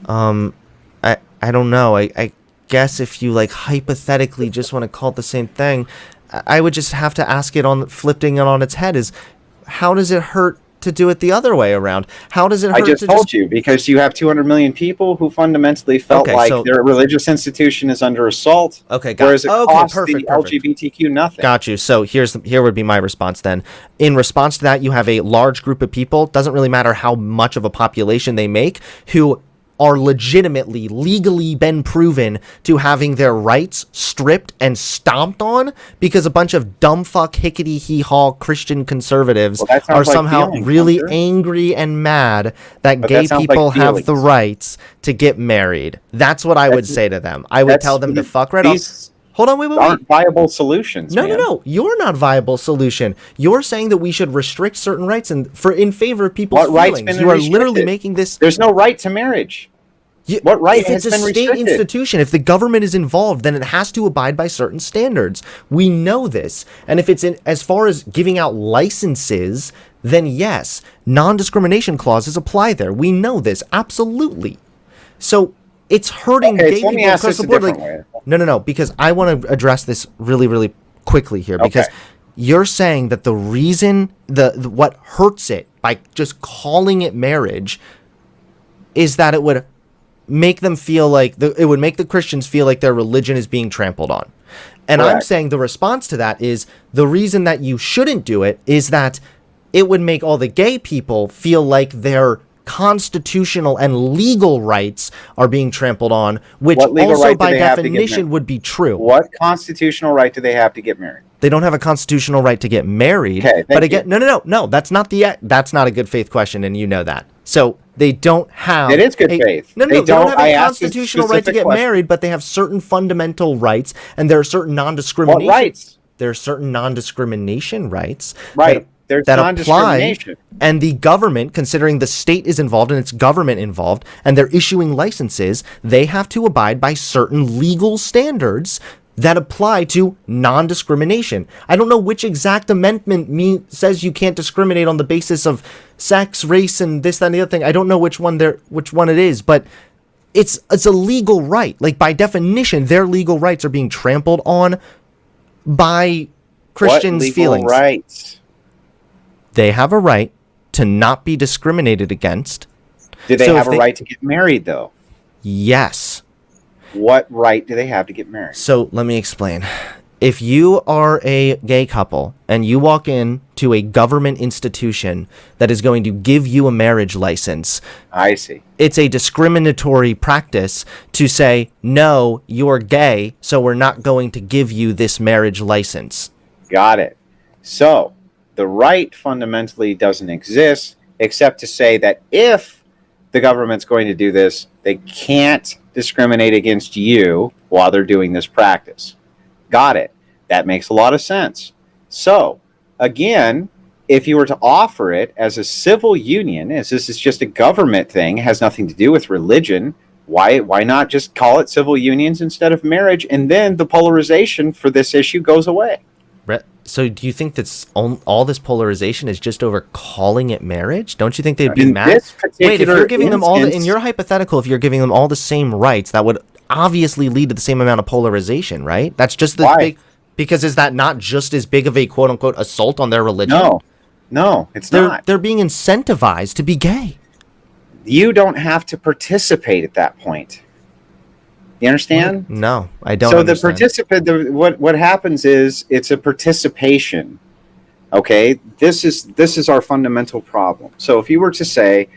I don't know. I guess if you hypothetically just want to call it the same thing, I would just have to ask it flipping it on its head is, how does it hurt to do it the other way around? How does it hurt? I just told you, because you have 200 million people who fundamentally felt their religious institution is under assault. Okay, whereas it costs the LGBTQ nothing. Got you. So here would be my response then. In response to that, you have a large group of people, doesn't really matter how much of a population they make, who are legitimately, legally been proven to having their rights stripped and stomped on because a bunch of dumb fuck hickety hee haw Christian conservatives are somehow really angry and mad that gay people have the rights to get married. That's what I would say to them. I would tell them to fuck right off. Hold on, wait. Aren't viable solutions. No. You're not viable solution. You're saying that we should restrict certain rights in favor of people's feelings. You are literally making this. There's no right to marriage. What right has been restricted? If it's a state institution, if the government is involved, then it has to abide by certain standards. We know this. And if it's as far as giving out licenses, then yes, non-discrimination clauses apply there. We know this, absolutely. So it's hurting gay people across the board. No, because I want to address this really, really quickly here, because you're saying that the reason what hurts it by just calling it marriage is that it would make them feel like it would make the Christians feel like their religion is being trampled on. And I'm saying the response to that is the reason that you shouldn't do it is that it would make all the gay people feel like their constitutional and legal rights are being trampled on, which also by definition would be true. What constitutional right do they have to get married? They don't have a constitutional right to get married. Okay, but again, no, that's not a good faith question, and you know that. So they don't have. It is good faith. No, they don't have a constitutional right to get married, but they have certain fundamental rights, and there are certain non-discrimination. What rights? There are certain non-discrimination rights. Right. There's non-discrimination. And the government, considering the state is involved and it's government involved, and they're issuing licenses, they have to abide by certain legal standards that apply to non-discrimination. I don't know which exact amendment says you can't discriminate on the basis of sex, race, and this, that, and the other thing. I don't know which one it is, but it's a legal right. Like, by definition, their legal rights are being trampled on by Christians' feelings. What legal rights? They have a right to not be discriminated against. Do they have a right to get married, though? Yes. What right do they have to get married? So let me explain. If you are a gay couple and you walk in to a government institution that is going to give you a marriage license, I see. It's a discriminatory practice to say, no, you're gay, so we're not going to give you this marriage license. Got it. So the right fundamentally doesn't exist, except to say that if the government's going to do this, they can't discriminate against you while they're doing this practice. Got it. That makes a lot of sense. So, again, if you were to offer it as a civil union, as this is just a government thing, has nothing to do with religion, why not just call it civil unions instead of marriage, and then the polarization for this issue goes away? So do you think that's all this polarization is just over calling it marriage? Don't you think they'd be mad? Wait, if you're giving them all in your hypothetical, if you're giving them all the same rights, that would obviously lead to the same amount of polarization, right? That's just the big, because is that not just as big of a quote unquote assault on their religion? No, it's not. They're being incentivized to be gay. You don't have to participate at that point. You understand? No, I don't. So the participant, what happens is it's a participation. Okay, this is our fundamental problem. So if you were to say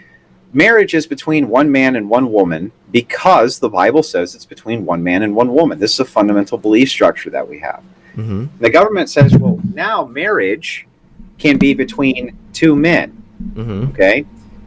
marriage is between one man and one woman because the Bible says it's between one man and one woman, this is a fundamental belief structure that we have. Mm-hmm. The government says, well, now marriage can be between two men. Mm-hmm. Okay.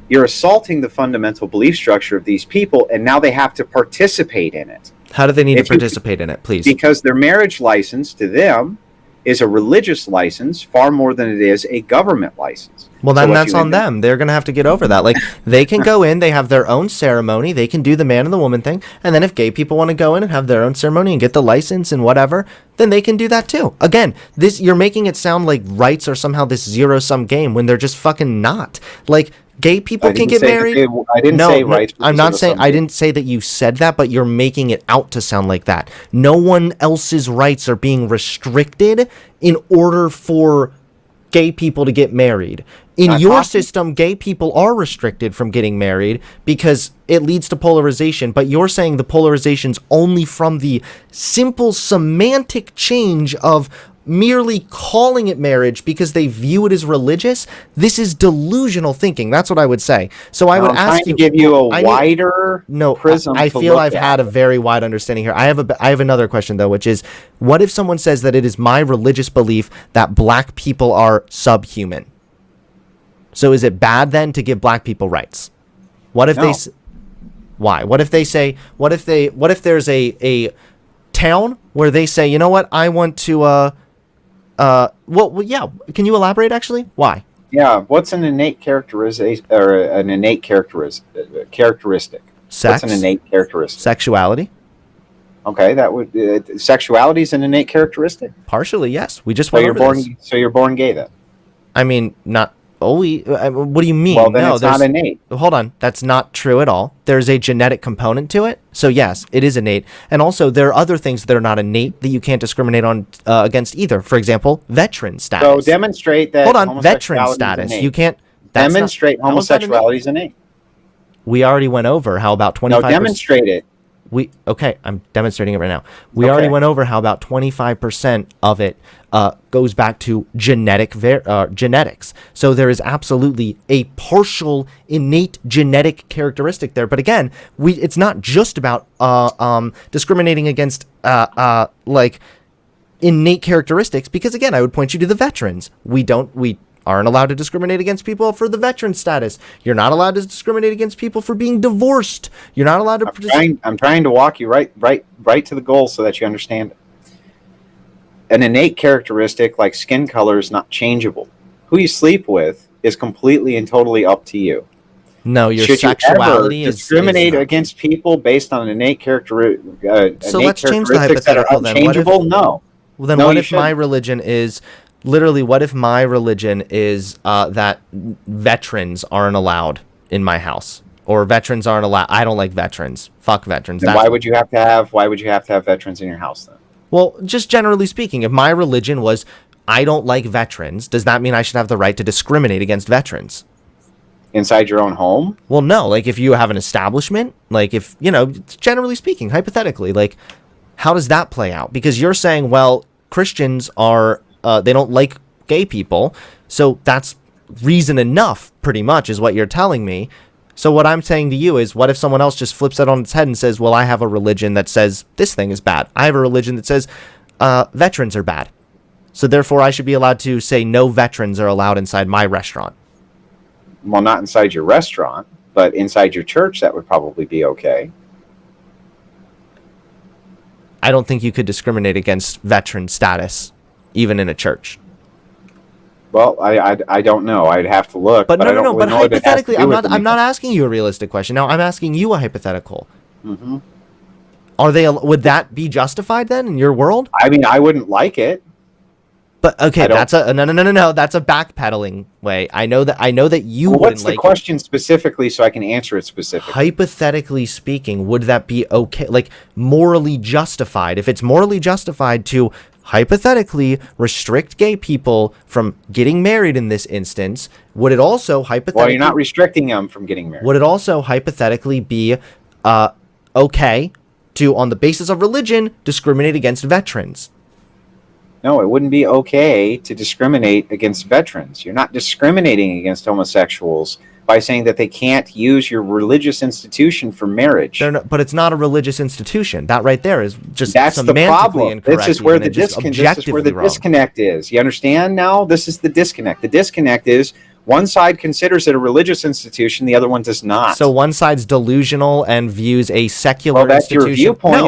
You're assaulting the fundamental belief structure of these people, and now they have to participate in it. How do they need to participate in it, please? Because their marriage license to them is a religious license far more than it is a government license. Well, then that's on them. They're going to have to get over that. Like, they can go in, they have their own ceremony, they can do the man and the woman thing, and then if gay people want to go in and have their own ceremony and get the license and whatever, then they can do that too. Again, you're making it sound like rights are somehow this zero-sum game when they're just fucking not. Like, gay people can get married. I didn't say rights. I'm not saying, I didn't say that you said that, but you're making it out to sound like that. No one else's rights are being restricted in order for gay people to get married. In your system, gay people are restricted from getting married because it leads to polarization, but you're saying the polarization's only from the simple semantic change of merely calling it marriage because they view it as religious. This is delusional thinking. That's what I would say. So I would ask you to give you a wider prism. I feel I've had a very wide understanding here. I have another question though, which is, what if someone says that it is my religious belief that black people are subhuman? So is it bad then to give black people rights? What if why? What if they say, what if there's a town where they say, you know what, I want to can you elaborate actually? Why? Yeah, what's an innate characteristic or an innate characteristic? Sex. What's an innate characteristic? Sexuality. Okay, that would sexuality is an innate characteristic? Partially, yes. We just so you're born gay then? I mean, not always. What do you mean? Well, then it's not innate. Hold on, that's not true at all. There's a genetic component to it. So yes, it is innate. And also, there are other things that are not innate that you can't discriminate on against either. For example, veteran status. So demonstrate that. Hold on, veteran status. You can't demonstrate homosexuality is innate. we already went over how about 25%. No, demonstrate it. I'm demonstrating it right now. We already went over how about 25% of it goes back to genetics. So there is absolutely a partial innate genetic characteristic there. But again, it's not just about discriminating against like innate characteristics, because again, I would point you to the veterans. We aren't allowed to discriminate against people for the veteran status. You're not allowed to discriminate against people for being divorced. You're not allowed to. I'm trying to walk you right to the goal so that you understand it. An innate characteristic like skin color is not changeable. Who you sleep with is completely and totally up to you. No, your sexuality is discriminate against people based on innate characteristics. So let's change the hypothetical then. Unchangeable? No. Well, then what if my religion is that veterans aren't allowed in my house, or veterans aren't allowed? I don't like veterans. Fuck veterans. Why would you have to have veterans in your house then? Well, just generally speaking, if my religion was I don't like veterans, does that mean I should have the right to discriminate against veterans? Inside your own home? Well, no. Like if you have an establishment, like if, generally speaking, hypothetically, like how does that play out? Because you're saying, well, Christians are, they don't like gay people. So that's reason enough, pretty much, is what you're telling me. So what I'm saying to you is, what if someone else just flips that on its head and says, well, I have a religion that says this thing is bad. I have a religion that says veterans are bad. So therefore, I should be allowed to say no veterans are allowed inside my restaurant. Well, not inside your restaurant, but inside your church, that would probably be okay. I don't think you could discriminate against veteran status, even in a church. Well, I don't know. I'd have to look. But no. But hypothetically, I'm not asking you a realistic question. Now, I'm asking you a hypothetical. Mm-hmm. Would that be justified then in your world? I mean, I wouldn't like it. But okay, no. That's a backpedaling way. I know that you wouldn't like it. What's the question specifically, so I can answer it specifically? Hypothetically speaking, would that be okay? Like morally justified? If it's morally justified to hypothetically restrict gay people from getting married in this instance, would it also hypothetically? Well, you're not restricting them from getting married. Would it also hypothetically be okay to, on the basis of religion, discriminate against veterans? No, it wouldn't be okay to discriminate against veterans. You're not discriminating against homosexuals by saying that they can't use your religious institution for marriage. But it's not a religious institution. That right there is just that's the problem. This is where the disconnect is. You understand now? This is the disconnect. The disconnect is one side considers it a religious institution, the other one does not. So one side's delusional and views a secular institution. Well, that's your viewpoint. No.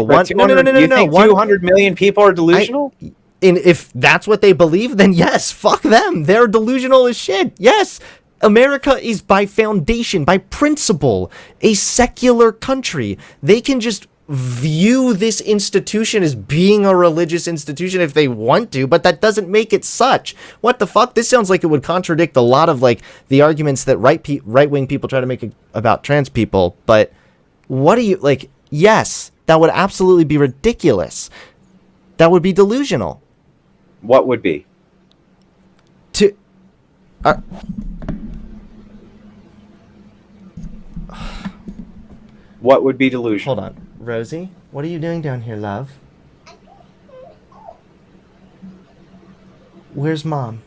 You think 200 million people are delusional? And if that's what they believe, then yes, fuck them. They're delusional as shit. Yes, America is by foundation, by principle, a secular country. They can just view this institution as being a religious institution if they want to, but that doesn't make it such. What the fuck? This sounds like it would contradict a lot of like the arguments that right-wing people try to make about trans people. But what do you like? Yes, that would absolutely be ridiculous. That would be delusional. What would be? What would be delusional? Hold on. Rosie, what are you doing down here, love? Where's Mom?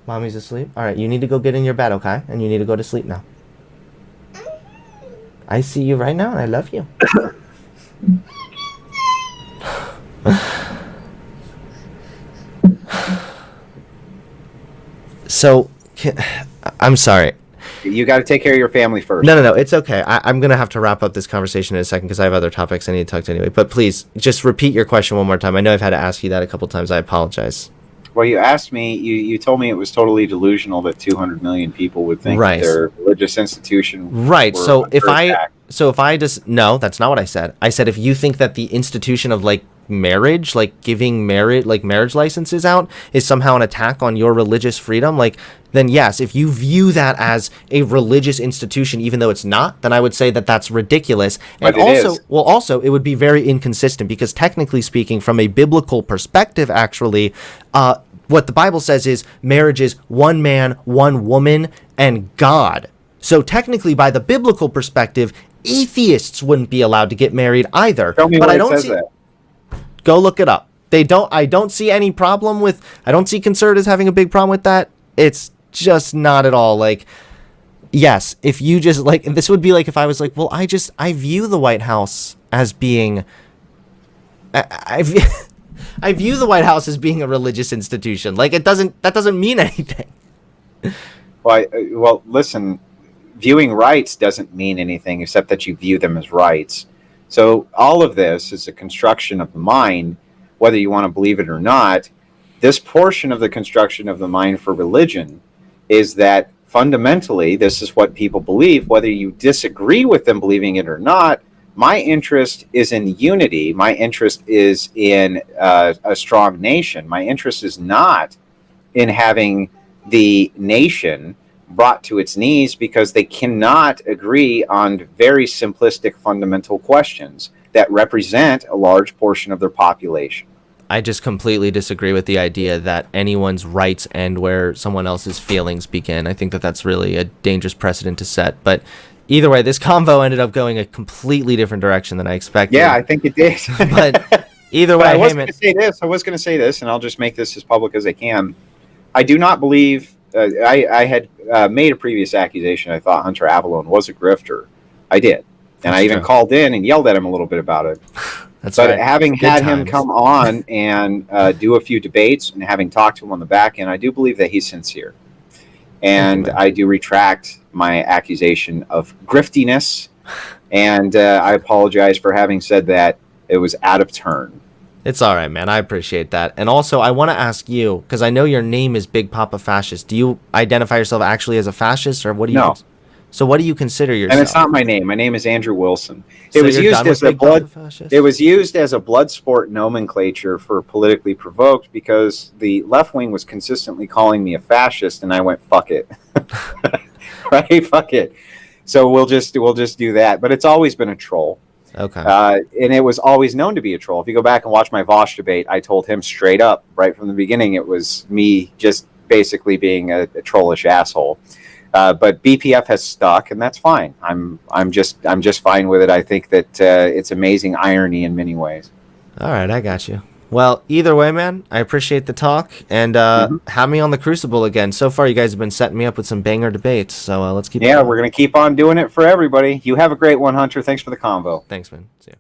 Mommy's asleep? Alright, you need to go get in your bed, okay? And you need to go to sleep now. I see you right now and I love you. So, I'm sorry. You got to take care of your family first. No, it's okay. I'm going to have to wrap up this conversation in a second because I have other topics I need to talk to anyway. But please, just repeat your question one more time. I know I've had to ask you that a couple times. I apologize. Well, you asked me, you told me it was totally delusional that 200 million people would think that their religious institution. Right. So if I just, no, that's not what I said. I said, if you think that the institution of like marriage, like giving marriage licenses out is somehow an attack on your religious freedom, like, then yes, if you view that as a religious institution, even though it's not, then I would say that that's ridiculous. And also, it would be very inconsistent because technically speaking, from a biblical perspective, actually, what the Bible says is marriage is one man, one woman, and God. So technically, by the biblical perspective, atheists wouldn't be allowed to get married either. Tell me but where I it don't says see. that. Go look it up. I don't see any problem with. I don't see conservatives having a big problem with that. It's just not at all like. Yes, if you just like, this would be like if I was like, well, I view the White House as being. I view the White House as being a religious institution. Like that doesn't mean anything. Well, listen, viewing rights doesn't mean anything except that you view them as rights. So all of this is a construction of the mind, whether you want to believe it or not. This portion of the construction of the mind for religion is that fundamentally, this is what people believe, whether you disagree with them believing it or not. My interest is in unity. My interest is in a strong nation. My interest is not in having the nation brought to its knees because they cannot agree on very simplistic fundamental questions that represent a large portion of their population. I just completely disagree with the idea that anyone's rights end where someone else's feelings begin. I think that that's really a dangerous precedent to set. But either way, this convo ended up going a completely different direction than I expected. Yeah, I think it did. But either way, I was going to say this, and I'll just make this as public as I can. I do not believe. I had made a previous accusation. I thought Hunter Avallone was a grifter. I did, and I even called in and yelled at him a little bit about it. That's but right. having Good had times. him come on and do a few debates and having talked to him on the back end, I do believe that he's sincere. And I do retract my accusation of griftiness. And I apologize for having said that. It was out of turn. It's all right, man. I appreciate that. And also, I want to ask you, because I know your name is Big Papa Fascist. Do you identify yourself actually as a fascist, or what do you? No. So what do you consider yourself? And it's not my name. My name is Andrew Wilson. So It was you're used done with as a Big blood. Papa Fascist? It was used as a blood sport nomenclature for politically provoked because the left wing was consistently calling me a fascist, and I went, "Fuck it." Right? Fuck it. So we'll just do that. But it's always been a troll. Okay. And it was always known to be a troll. If you go back and watch my Vosh debate, I told him straight up, right from the beginning, it was me just basically being a trollish asshole. But BPF has stuck, and that's fine. I'm just fine with it. I think that it's amazing irony in many ways. All right, I got you. Well, either way, man, I appreciate the talk, and have me on the Crucible again. So far, you guys have been setting me up with some banger debates, so let's keep. Yeah, we're gonna keep on doing it for everybody. You have a great one, Hunter. Thanks for the convo. Thanks, man. See ya.